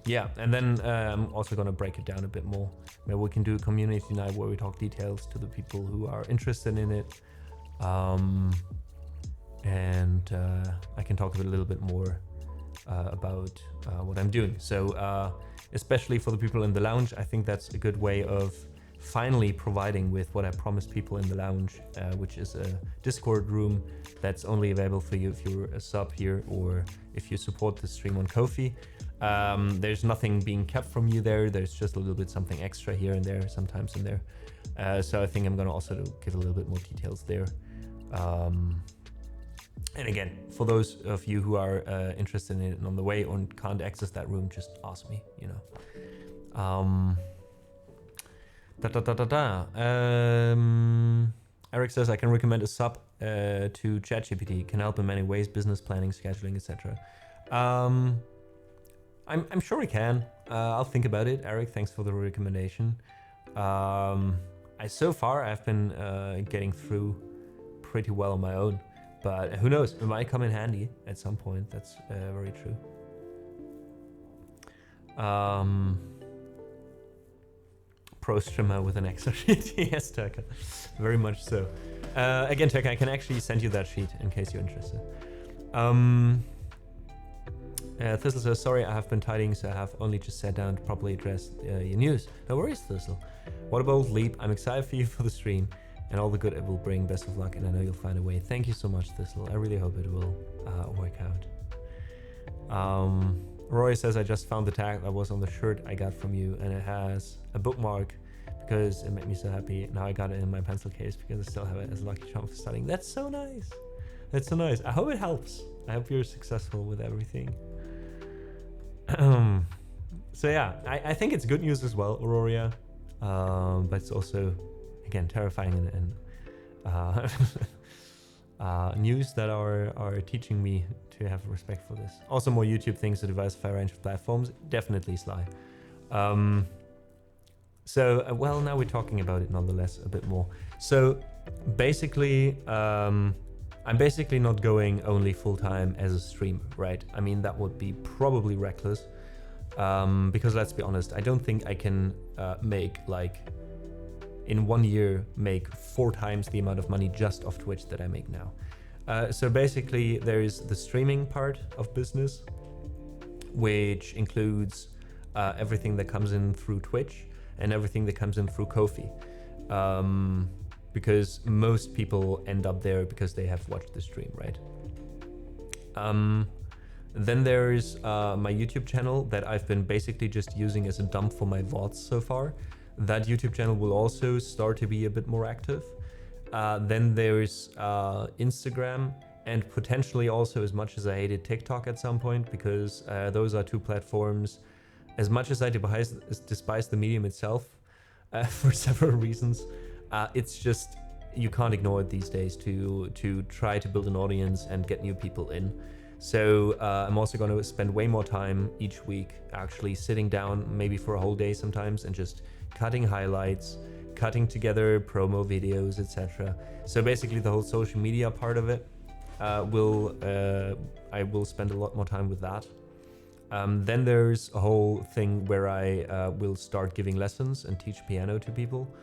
Yeah, and then I'm also going to break it down a bit more. Maybe we can do a community night where we talk details to the people who are interested in it. And I can talk a little bit more about what I'm doing. So especially for the people in the lounge, I think that's a good way of finally providing with what I promised people in the lounge, which is a Discord room that's only available for you if you're a sub here or if you support the stream on Ko-fi. There's nothing being kept from you there. There's just a little bit something extra here and there, sometimes in there. So I think I'm going to also give a little bit more details there. And again, for those of you who are interested in it on the way or can't access that room, just ask me, you know. Eric says I can recommend a sub to ChatGPT. Can help in many ways, business planning, scheduling, etc. I'm sure I can. I'll think about it. Eric, thanks for the recommendation. So far I've been getting through pretty well on my own, but who knows? It might come in handy at some point. That's very true. Pro streamer with an Excel sheet. Yes, Turka. Very much so. Again, Turka, I can actually send you that sheet in case you're interested. Thistle says, sorry, I have been tidying, so I have only just sat down to properly address your news. No worries, Thistle. What about Leap? I'm excited for you for the stream and all the good it will bring. Best of luck, and I know you'll find a way. Thank you so much, Thistle. I really hope it will work out. Roy says, I just found the tag that was on the shirt I got from you, and it has a bookmark because it made me so happy. Now I got it in my pencil case because I still have it as a lucky charm for studying. That's so nice. That's so nice. I hope it helps. I hope you're successful with everything. So yeah, I think it's good news as well, Auroria, but it's also, again, terrifying and news that are teaching me to have respect for this. Also more YouTube things to diversify range of platforms, definitely Sly. Well, now we're talking about it nonetheless a bit more. So basically, I'm basically not going only full-time as a streamer, right? I mean, that would be probably reckless, because let's be honest, I don't think I can make, like, in 1 year, make 4 times the amount of money just off Twitch that I make now. So basically, there is the streaming part of business, which includes everything that comes in through Twitch and everything that comes in through Ko-fi. Because most people end up there because they have watched the stream, right? Then there's my YouTube channel that I've been basically just using as a dump for my VODs so far. That YouTube channel will also start to be a bit more active. Then there's Instagram, and potentially also, as much as I hated TikTok at some point, because those are 2 platforms, as much as I despise the medium itself for several reasons, it's just, you can't ignore it these days to try to build an audience and get new people in. So I'm also going to spend way more time each week actually sitting down, maybe for a whole day sometimes, and just cutting highlights, cutting together promo videos, etc. So basically the whole social media part of it I will spend a lot more time with that. Then there's a whole thing where I will start giving lessons and teach piano to people,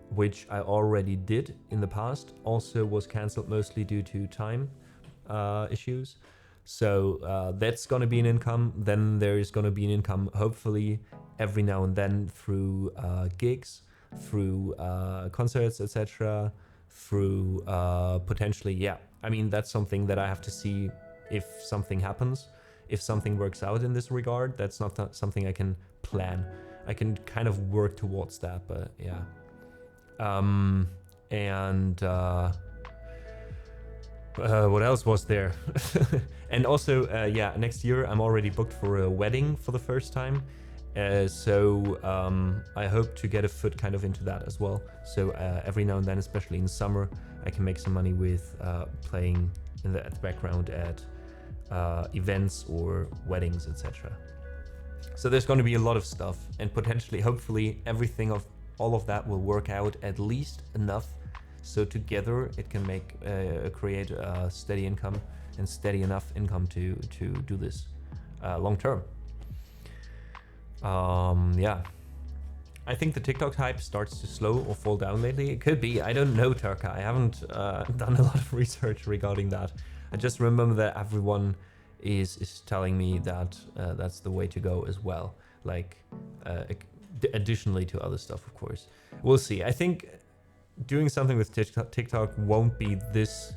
which I already did in the past, also was cancelled mostly due to time issues. So that's going to be an income. Then there is going to be an income, hopefully, every now and then through gigs, through concerts, etc., through potentially, yeah. I mean, that's something that I have to see if something happens, if something works out in this regard. That's not something I can plan. I can kind of work towards that, but yeah. What else was there? And also, yeah, next year I'm already booked for a wedding for the first time. So I hope to get a foot kind of into that as well. So every now and then, especially in summer, I can make some money with playing at the background at events or weddings, etc. So there's going to be a lot of stuff, and potentially, hopefully, everything of all of that will work out at least enough so together it can make create a steady income and steady enough income to do this long term. Yeah, I think the TikTok hype starts to slow or fall down lately. It could be, I don't know, Turka. I haven't done a lot of research regarding that. I just remember that everyone is telling me that that's the way to go as well, like additionally to other stuff, of course. We'll see. I think doing something with TikTok won't be this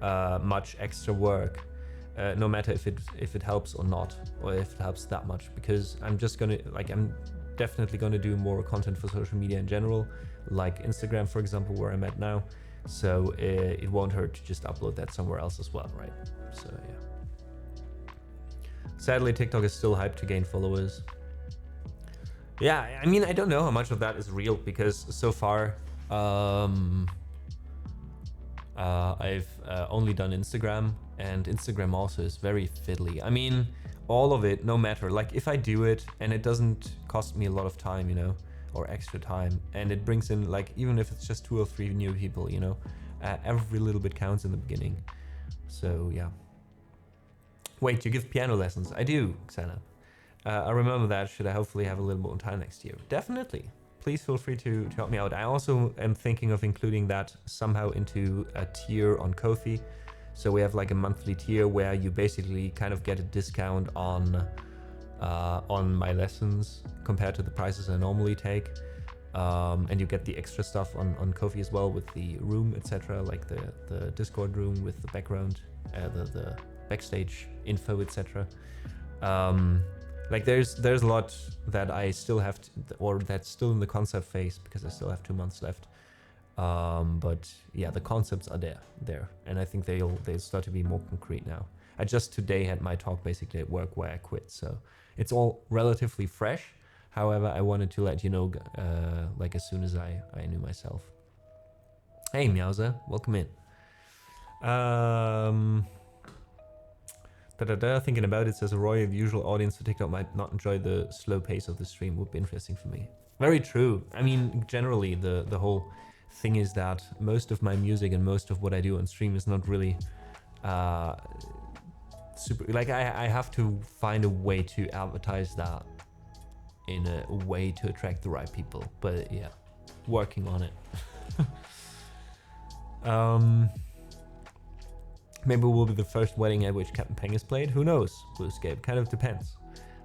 much extra work, no matter if it helps or not, or if it helps that much, because I'm definitely gonna do more content for social media in general, like Instagram, for example, where I'm at now. So it won't hurt to just upload that somewhere else as well, right? So yeah. Sadly, TikTok is still hyped to gain followers. Yeah, I mean, I don't know how much of that is real, because so far I've only done Instagram, and Instagram also is very fiddly. I mean, all of it, no matter, like if I do it and it doesn't cost me a lot of time, you know, or extra time, and it brings in, like, even if it's just 2 or 3 new people, you know, every little bit counts in the beginning. So yeah. Wait, you give piano lessons? I do, Xana. I remember that. Should I hopefully have a little more time next year? Definitely. Please feel free to help me out. I also am thinking of including that somehow into a tier on Ko-fi. So we have like a monthly tier where you basically kind of get a discount on my lessons compared to the prices I normally take. And you get the extra stuff on Ko-fi as well, with the room, etc., like the Discord room with the background, the backstage info, etc. Like there's a lot that I still have to, or that's still in the concept phase, because I still have 2 months left. But yeah, the concepts are there, and I think they'll start to be more concrete now. I just today had my talk basically at work where I quit, so it's all relatively fresh. However, I wanted to let you know, like as soon as I knew myself. Hey Meowser, welcome in. Thinking about it, says Roy, the usual audience for TikTok might not enjoy the slow pace of the stream. Would be interesting for me. Very true. I mean, generally the whole thing is that most of my music and most of what I do on stream is not really super, like I have to find a way to advertise that in a way to attract the right people, but yeah, working on it. Maybe we'll be the first wedding at which Captain Peng is played. Who knows? Bluescape, kind of depends.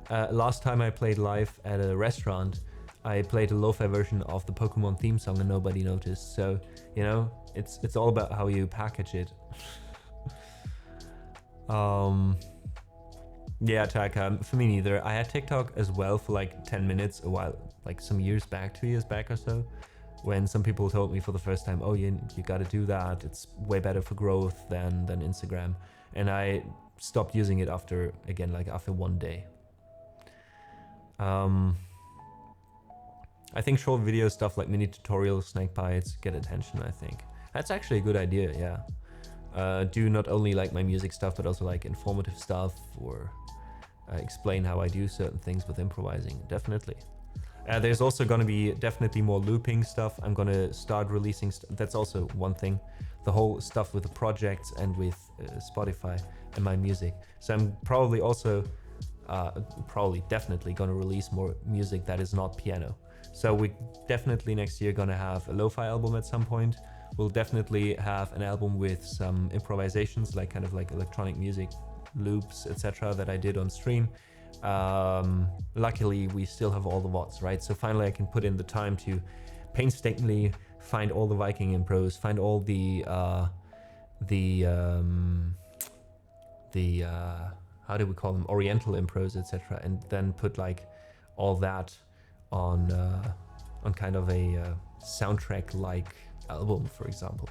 Last time I played live at a restaurant, I played a lo-fi version of the Pokemon theme song and nobody noticed. So, you know, it's all about how you package it. Yeah, Taka, for me neither. I had TikTok as well for like 10 minutes a while, like some years back, 2 years back or so, when some people told me for the first time, oh, you gotta do that, it's way better for growth than Instagram. And I stopped using it after 1 day. I think short video stuff like mini tutorials, snake bites get attention, I think. That's actually a good idea, yeah. Do not only like my music stuff, but also like informative stuff, or explain how I do certain things with improvising, definitely. There's also going to be definitely more looping stuff. I'm going to start releasing, that's also one thing, the whole stuff with the projects and with Spotify and my music. So I'm probably also, definitely going to release more music that is not piano. So we definitely next year going to have a lo-fi album at some point. We'll definitely have an album with some improvisations, like kind of like electronic music loops, etc. that I did on stream. Luckily, we still have all the VODs, right? So finally I can put in the time to painstakingly find all the Viking impros, find all the how do we call them, Oriental impros, etc., and then put like all that on kind of a soundtrack-like album, for example.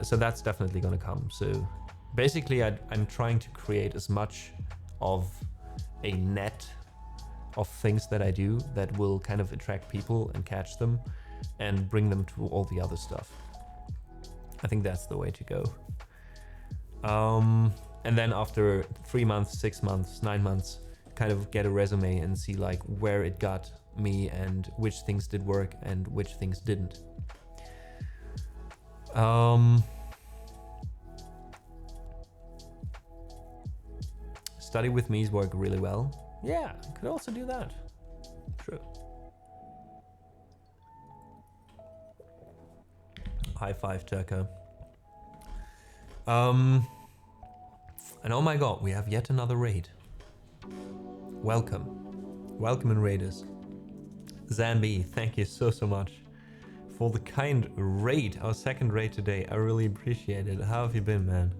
So that's definitely gonna come. So basically, I'm trying to create as much of a net of things that I do that will kind of attract people and catch them and bring them to all the other stuff. I think that's the way to go. And then after 3 months, 6 months, 9 months, kind of get a resume and see like where it got me and which things did work and which things didn't. Study with me's work really well. Yeah, could also do that. True. High five, Turka. And oh my god, we have yet another raid. Welcome. Welcome in Raiders. Zambi, thank you so much for the kind raid, our second raid today. I really appreciate it. How have you been, man?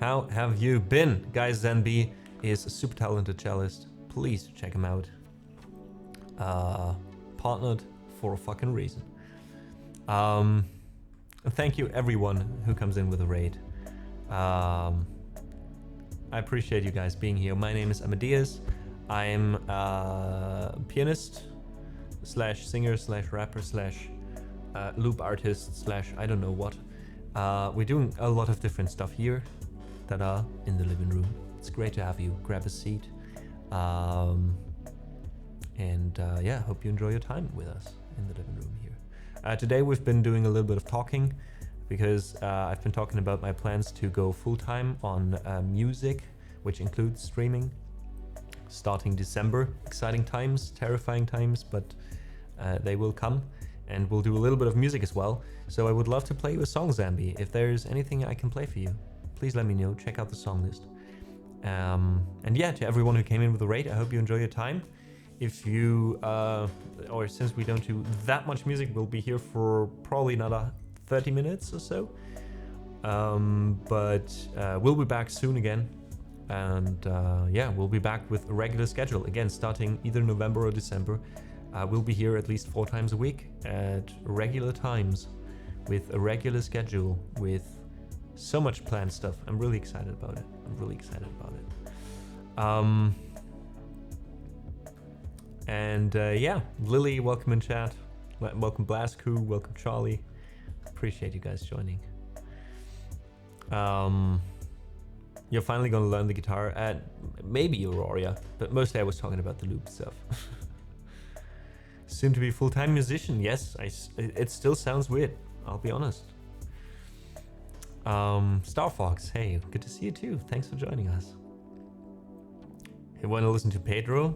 How have you been? Guys, Zambi is a super talented cellist. Please check him out. Partnered for a fucking reason. And thank you everyone who comes in with a raid. I appreciate you guys being here. My name is Amadeus. I'm a pianist slash singer slash rapper slash loop artist slash I don't know what. We're doing a lot of different stuff here that are in the living room. It's great to have you. Grab a seat. Yeah, hope you enjoy your time with us in the living room here. Today we've been doing a little bit of talking because I've been talking about my plans to go full-time on music, which includes streaming, starting December. Exciting times, terrifying times, but they will come, and we'll do a little bit of music as well. So I would love to play you a song, Zambi. If there's anything I can play for you, please let me know. Check out the song list. And yeah, to everyone who came in with the raid, I hope you enjoy your time. If you, or since we don't do that much music, we'll be here for probably another 30 minutes or so. But we'll be back soon again. And yeah, we'll be back with a regular schedule again, starting either November or December. We'll be here at least 4 times a week at regular times with a regular schedule with so much planned stuff. I'm really excited about it. Yeah, Lily, welcome in chat. Welcome Blasku, welcome Charlie. Appreciate you guys joining. You're finally gonna learn the guitar, and maybe Aurora, but mostly I was talking about the loop stuff. Soon to be full-time musician. Yes, it still sounds weird, I'll be honest. Star Fox, hey, good to see you too. Thanks for joining us. You want to listen to Pedro?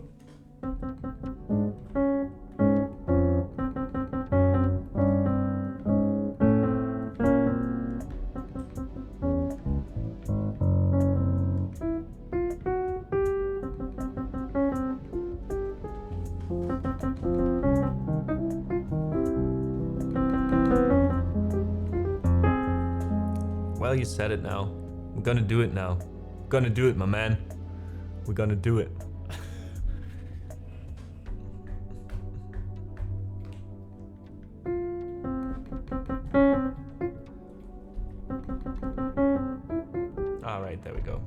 Well, you said it now. I'm gonna do it now. I'm gonna do it, my man. We're gonna do it. All right, there we go.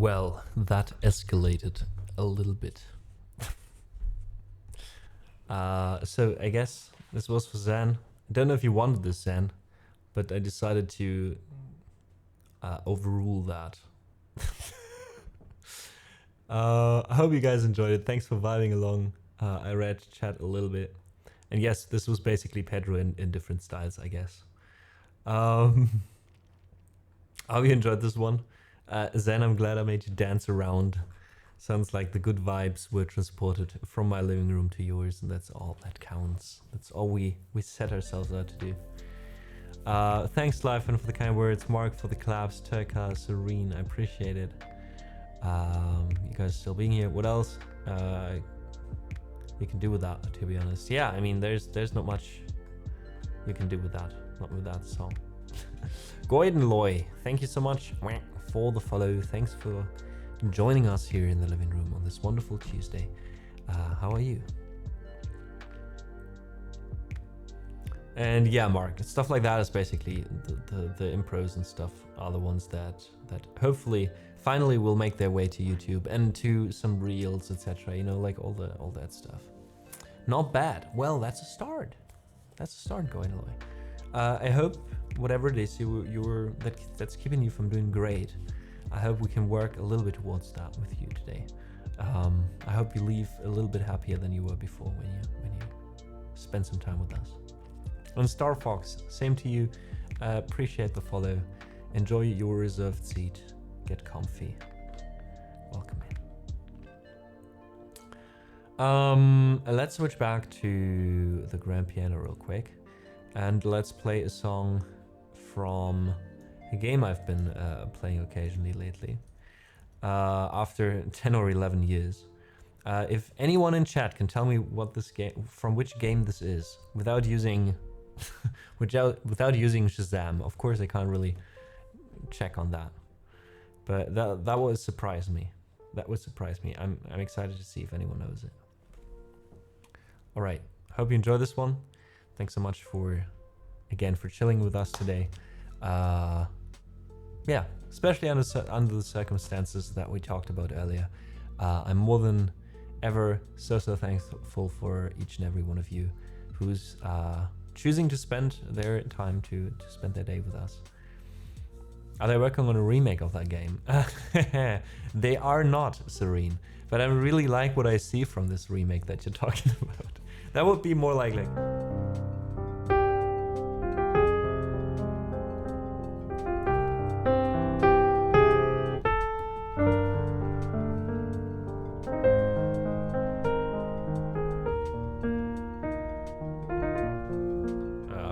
Well, that escalated a little bit. So I guess this was for Zan. I don't know if you wanted this, Zan, but I decided to overrule that. I hope you guys enjoyed it. Thanks for vibing along. I read chat a little bit. And yes, this was basically Pedro in different styles, I guess. I hope you enjoyed this one. Zen, I'm glad I made you dance around. Sounds like the good vibes were transported from my living room to yours, and that's all that counts. That's all we set ourselves out to do. Thanks, Lifen, for the kind words. Mark for the claps. Turka, Serene, I appreciate it. You guys still being here. What else you can do with that, to be honest? Yeah, I mean, there's not much you can do with that. Not with that song. Goiden Loy, thank you so much for the follow. Thanks for joining us here in the living room on this wonderful Tuesday. How are you? And yeah, Mark, stuff like that is basically the impros and stuff are the ones that hopefully finally will make their way to YouTube and to some reels, etc. You know, like all that stuff. Not bad. Well, that's a start. That's a start, going away. I hope whatever it is that's keeping you from doing great, I hope we can work a little bit towards that with you today. I hope you leave a little bit happier than you were before when you spend some time with us. And Star Fox, same to you. Appreciate the follow. Enjoy your reserved seat. Get comfy. Welcome in. Let's switch back to the grand piano real quick, and let's play a song from a game I've been playing occasionally lately. After 10 or 11 years. If anyone in chat can tell me what this game, from which game this is, without using without using Shazam. Of course I can't really check on that, but that would surprise me. That would surprise me. I'm excited to see if anyone knows it. All right, hope you enjoy this one. Thanks so much for chilling with us today. Yeah, especially under the circumstances that we talked about earlier. I'm more than ever so thankful for each and every one of you who's choosing to spend their time to spend their day with us. Are they working on a remake of that game? They are not, Serene, but I really like what I see from this remake that you're talking about. That would be more likely.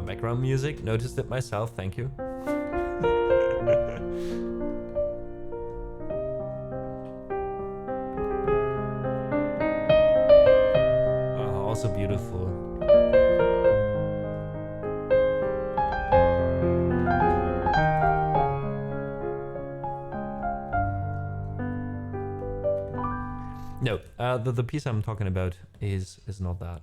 Background music, noticed it myself, thank you. Also beautiful. No, the piece I'm talking about is not that.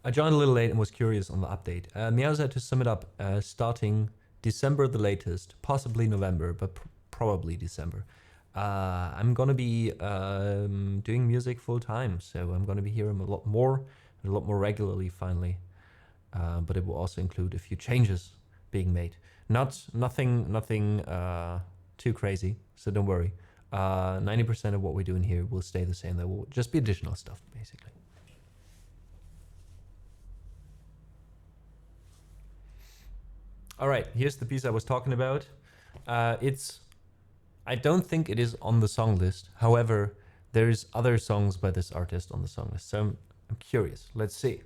I joined a little late and was curious on the update. Meow said to sum it up, starting December the latest, possibly November, but probably December. I'm gonna be doing music full time, so I'm gonna be hearing a lot more regularly finally. But it will also include a few changes being made. Nothing too crazy, so don't worry. 90% of what we're doing here will stay the same. There will just be additional stuff, basically. All right, here's the piece I was talking about. I don't think it is on the song list. However, there's other songs by this artist on the song list. So I'm curious. Let's see.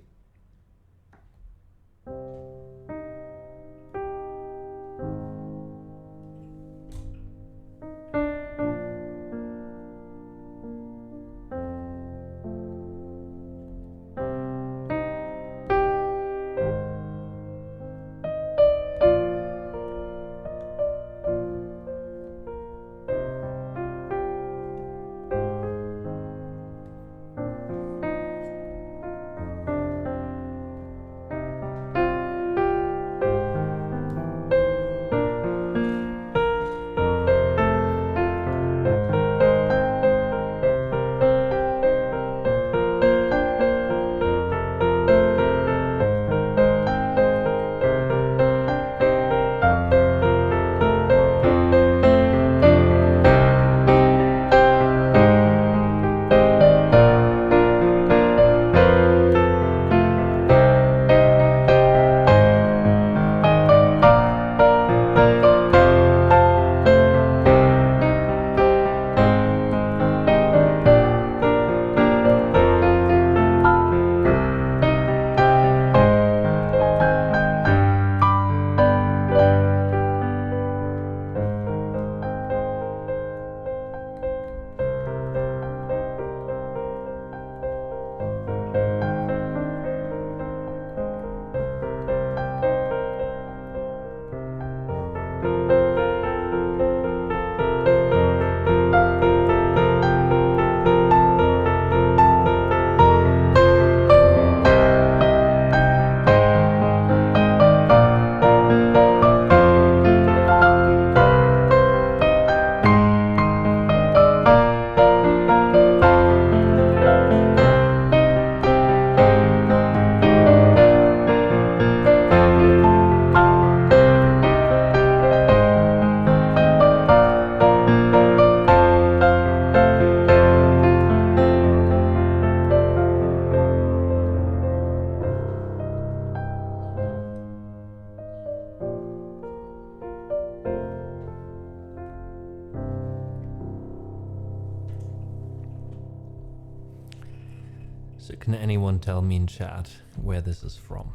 So can anyone tell me in chat where this is from?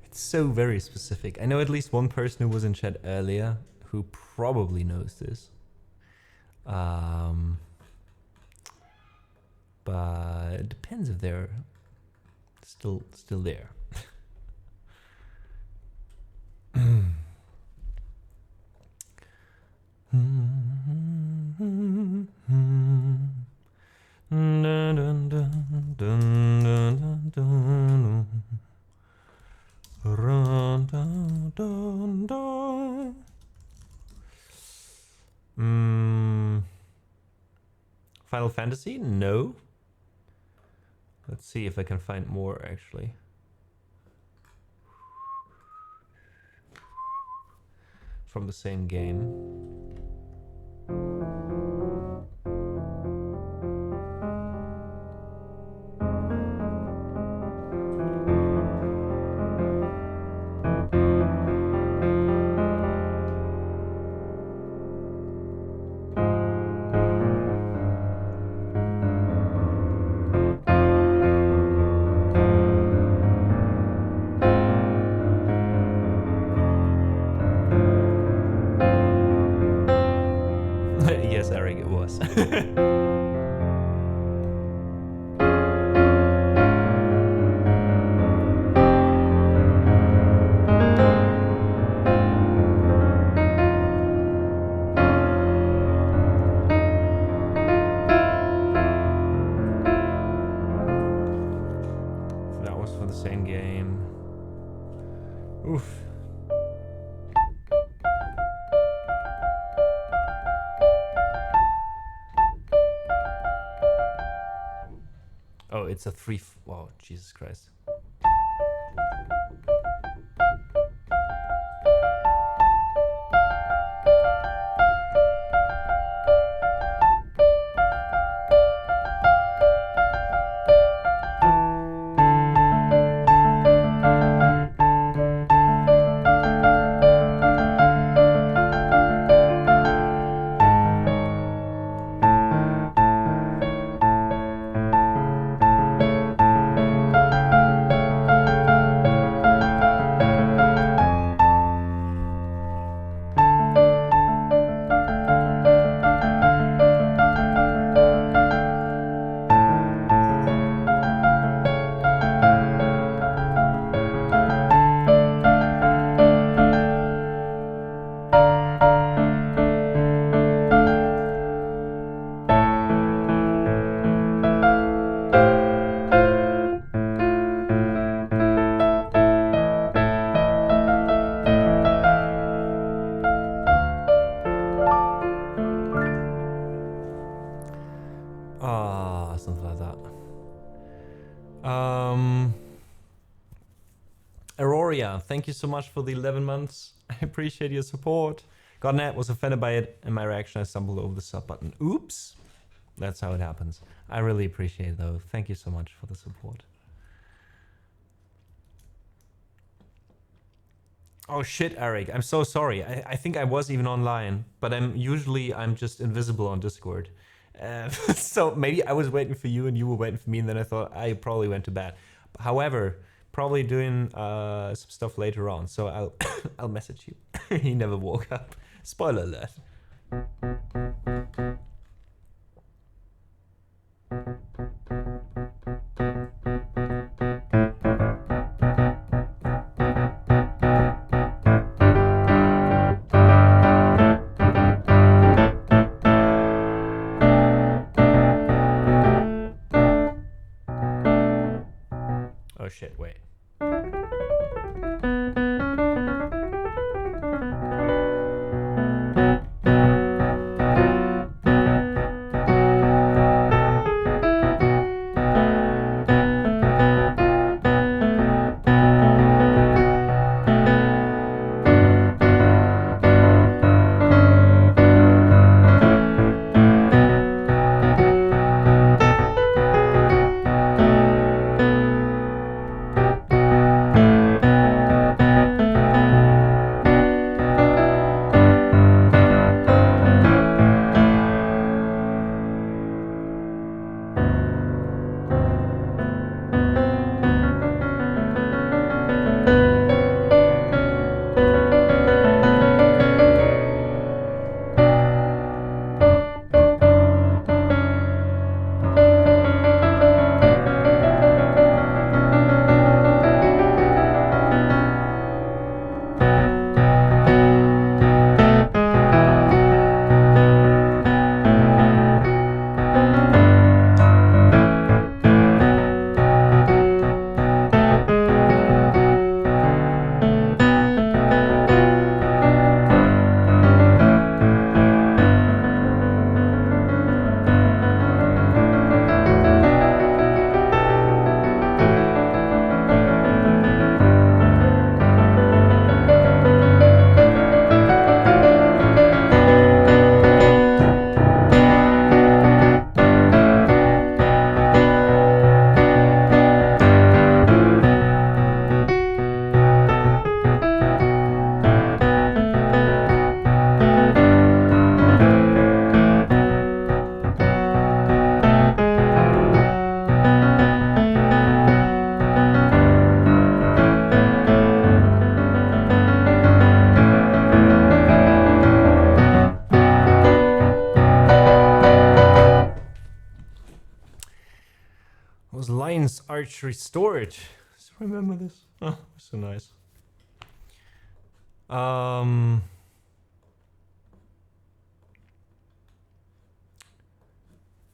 It's so very specific. I know at least one person who was in chat earlier who probably knows this. But it depends if they're still there. Final Fantasy? No. Let's see if I can find more actually. From the same game. Yes, Eric, it was. That was for the same game. Oof. Oh, it's a wow, Jesus Christ. Something like that. Auroria, thank you so much for the 11 months. I appreciate your support. Godnet was offended by it. In my reaction, I stumbled over the sub button. Oops. That's how it happens. I really appreciate it, though. Thank you so much for the support. Oh shit, Eric. I'm so sorry. I think I was even online, but I'm just invisible on Discord. So maybe I was waiting for you and you were waiting for me, and then I thought I probably went to bed. However, probably doing some stuff later on, so I'll I'll message you. He never woke up. Spoiler alert. Oh shit, wait. archery storage. Just remember this. Oh, so nice.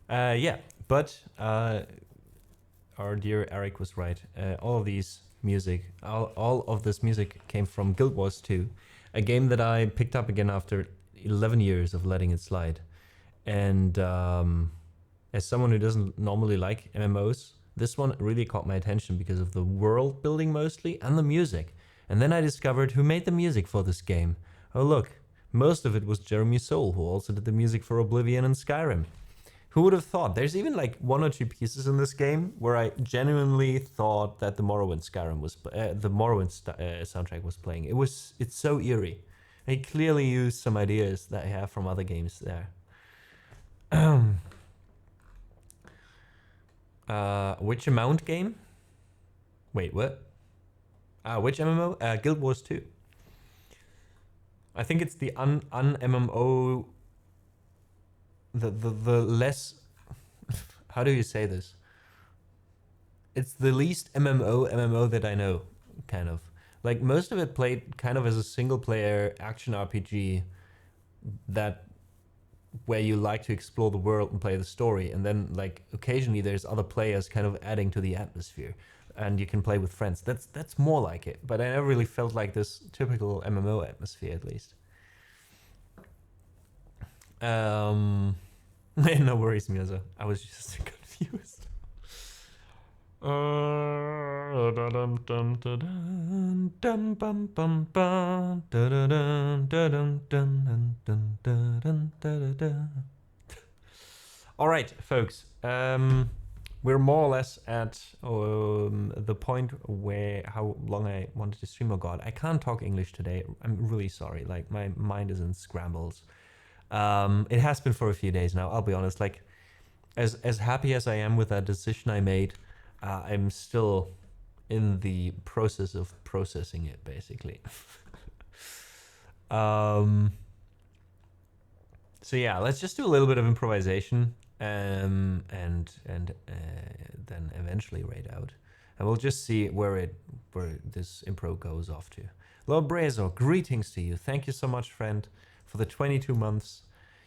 Yeah, but our dear Eric was right. All of these music, all of this music came from Guild Wars 2, a game that I picked up again after 11 years of letting it slide. And as someone who doesn't normally like MMOs, this one really caught my attention because of the world building mostly and the music. And then I discovered who made the music for this game. Oh look, most of it was Jeremy Soule, who also did the music for Oblivion and Skyrim. Who would have thought? There's even like 1 or 2 pieces in this game where I genuinely thought that the Morrowind Skyrim was the Morrowind soundtrack was playing. It's so eerie. He clearly used some ideas that I have from other games there. Which amount game? Wait, what? Which MMO? Guild Wars 2. I think it's the MMO. The less. How do you say this? It's the least MMO that I know, kind of. Like most of it played kind of as a single player action RPG that where you like to explore the world and play the story, and then like occasionally there's other players kind of adding to the atmosphere and you can play with friends. That's more like it, but I never really felt like this typical MMO atmosphere, at least. No worries, Mirza. I was just confused. All right, folks. We're more or less at the point where how long I wanted to stream. Oh God, I can't talk English today. I'm really sorry. Like my mind is in scrambles. It has been for a few days now. I'll be honest. Like, as happy as I am with that decision I made, I'm still in the process of processing it, basically. So yeah, let's just do a little bit of improvisation, and then eventually raid out, and we'll just see where this impro goes off to. Lord Brazo, greetings to you. Thank you so much, friend, for the 22 months.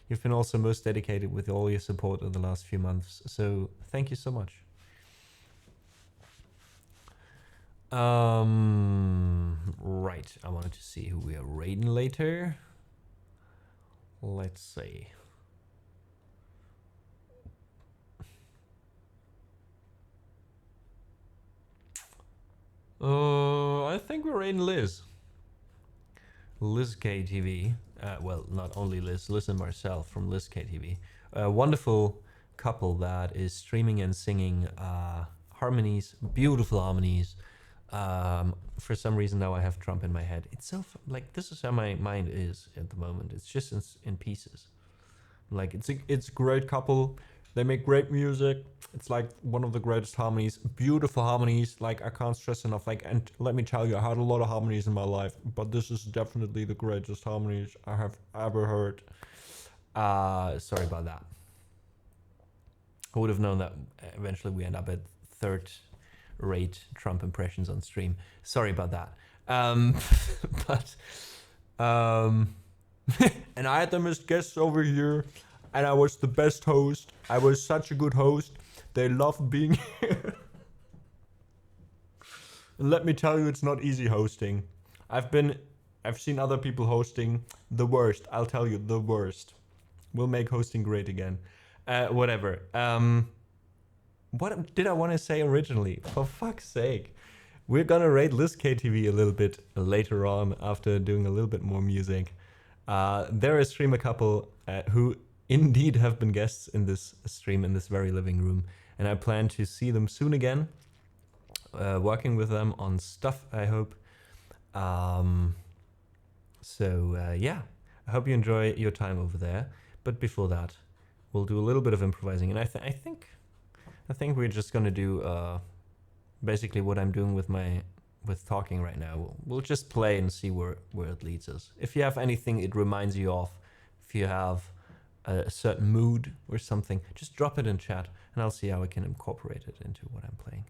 You've been also most dedicated with all your support in the last few months, so thank you so much. Right, I wanted to see who we are raiding later. Let's see. I think we're raiding Liz. Liz KTV. Well, not only Liz and Marcel from Liz KTV. A wonderful couple that is streaming and singing harmonies, beautiful harmonies. For some reason now I have Trump in my head. It's so like this is how my mind is at the moment. It's just in pieces. Like it's a great couple. They make great music. It's like one of the greatest harmonies. Beautiful harmonies. Like I can't stress enough. Like, and let me tell you, I had a lot of harmonies in my life, but this is definitely the greatest harmonies I have ever heard. Sorry about that. I would have known that eventually we end up at third-rate Trump impressions on stream. Sorry about that. But and I had them as guests over here. And I was the best host. I was such a good host. They loved being here. And let me tell you, it's not easy hosting. I've seen other people hosting. The worst. I'll tell you, the worst. We'll make hosting great again. Whatever. What did I want to say originally? For fuck's sake. We're gonna raid Liz KTV a little bit later on after doing a little bit more music. They're a streamer couple who indeed have been guests in this stream in this very living room, and I plan to see them soon again, working with them on stuff, I hope. Yeah, I hope you enjoy your time over there, but before that we'll do a little bit of improvising, and I think we're just gonna do basically what I'm doing with talking right now. We'll just play and see where it leads us. If you have anything it reminds you of, if you have a certain mood or something, just drop it in chat and I'll see how I can incorporate it into what I'm playing.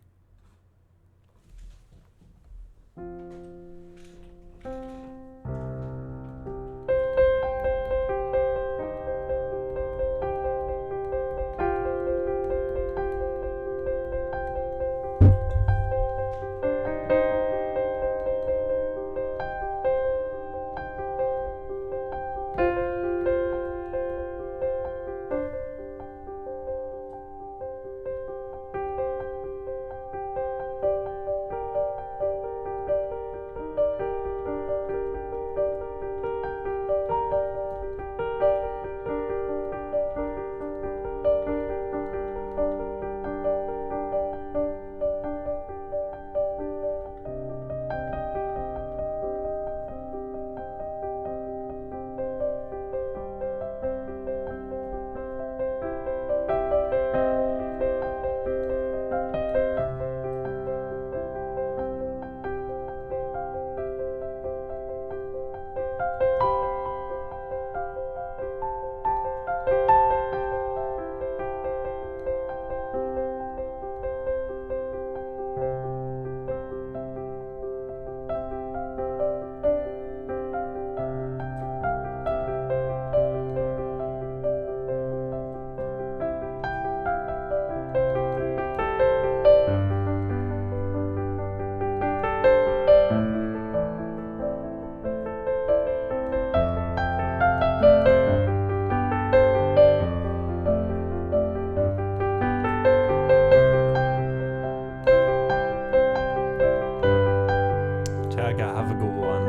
Have a good one.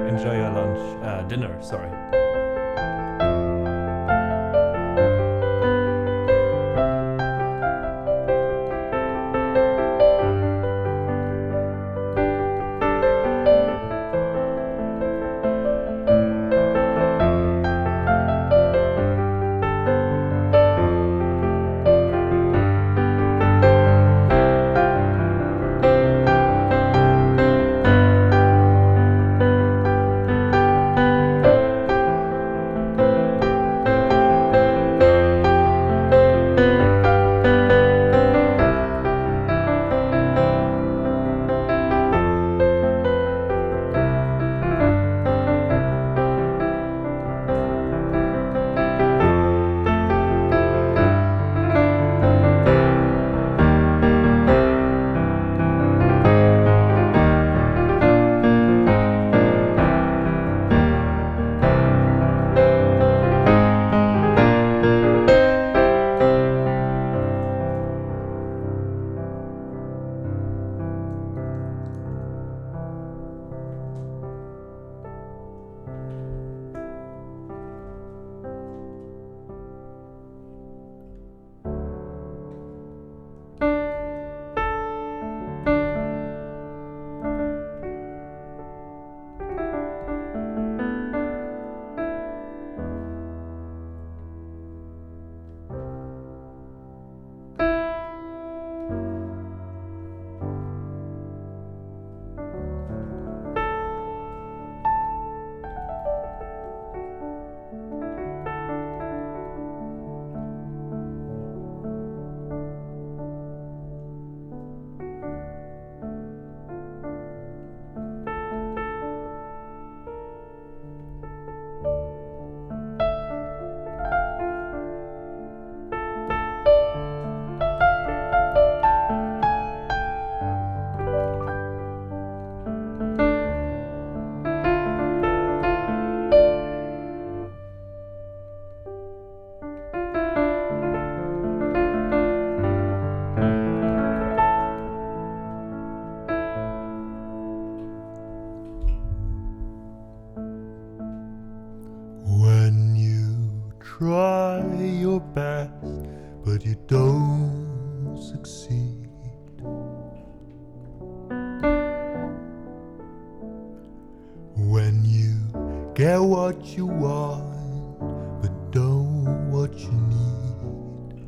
Enjoy your lunch, dinner, sorry. try your best, but you don't succeed. When you get what you want, but don't what you need.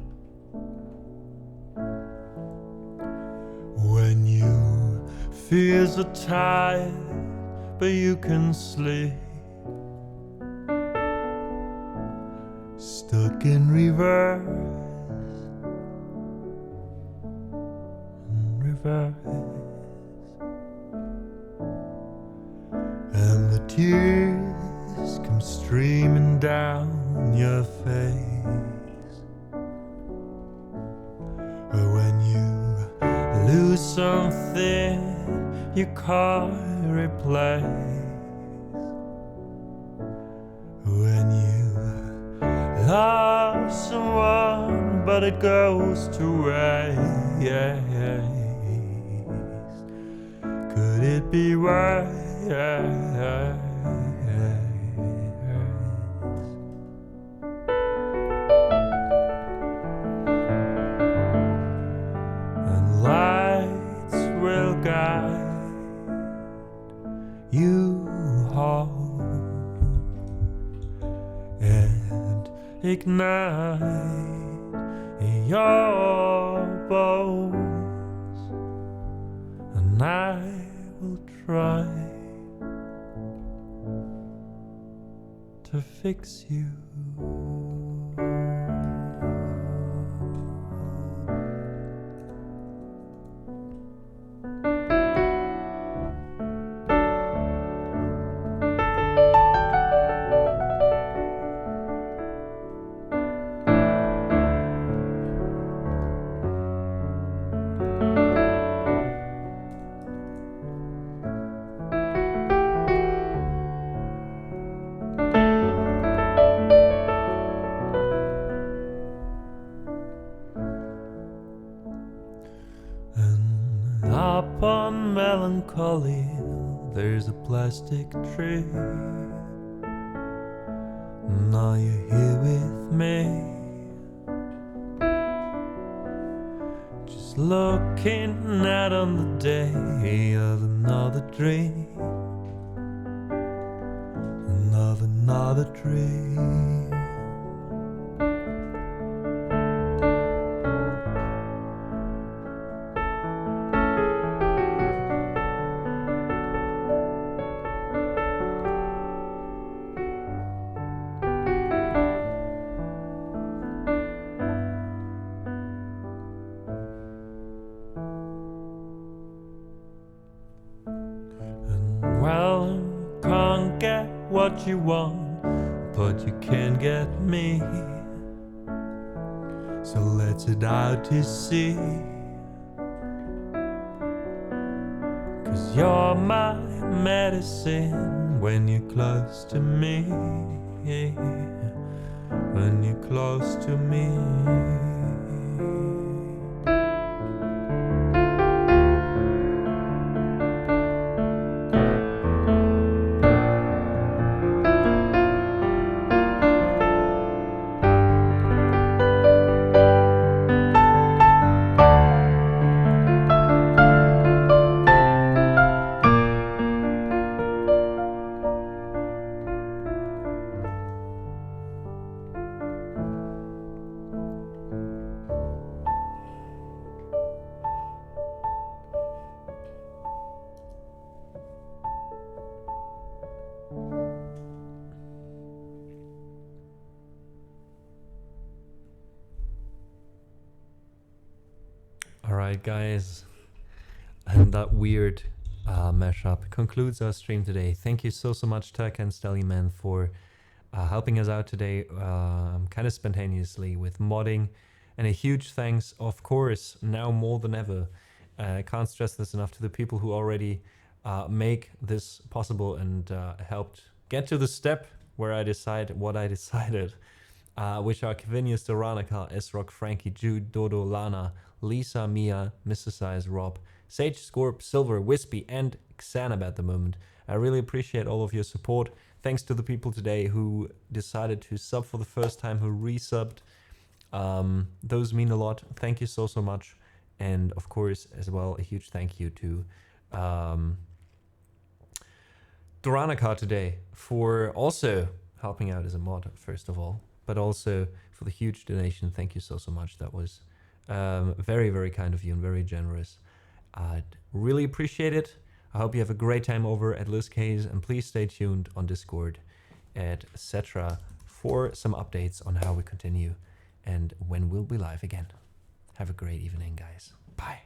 When you feel so tired, but you can sleep. Stuck in reverse, reverse. tears come streaming down your face. Or when you lose something you can't replace. When you love someone but it goes to waste, could it be worse? And lights will guide you home and ignite your bones, and I will try to fix you. And up on melancholy there's a plastic tree. Now you're here with me, just looking out on the day of another dream, of another dream. Well, can't get what you want, but you can get me. So let's head out to sea, 'cause you're my medicine when you're close to me, when you're close to me. Alright guys, and that weird mashup concludes our stream today. Thank you so much Turk and Stellyman for helping us out today kind of spontaneously with modding, and a huge thanks of course now more than ever, I can't stress this enough, to the people who already make this possible and helped get to the step where I decide what I decided, which are Kavinius, Doranica, S-Rock, Frankie, Jude, Dodo, Lana, Lisa, Mia, Mrs. Eyes, Rob, Sage, Scorp, Silver, Wispy, and Xanab at the moment. I really appreciate all of your support. Thanks to the people today who decided to sub for the first time, who resubbed. Those mean a lot. Thank you so much. And of course, as well, a huge thank you to Doranica today for also helping out as a mod, first of all, but also for the huge donation. Thank you so much. That was very, very kind of you and very generous. I'd really appreciate it. I hope you have a great time over at Liz K's, and please stay tuned on Discord, etc. for some updates on how we continue and when we'll be live again. Have a great evening, guys. Bye.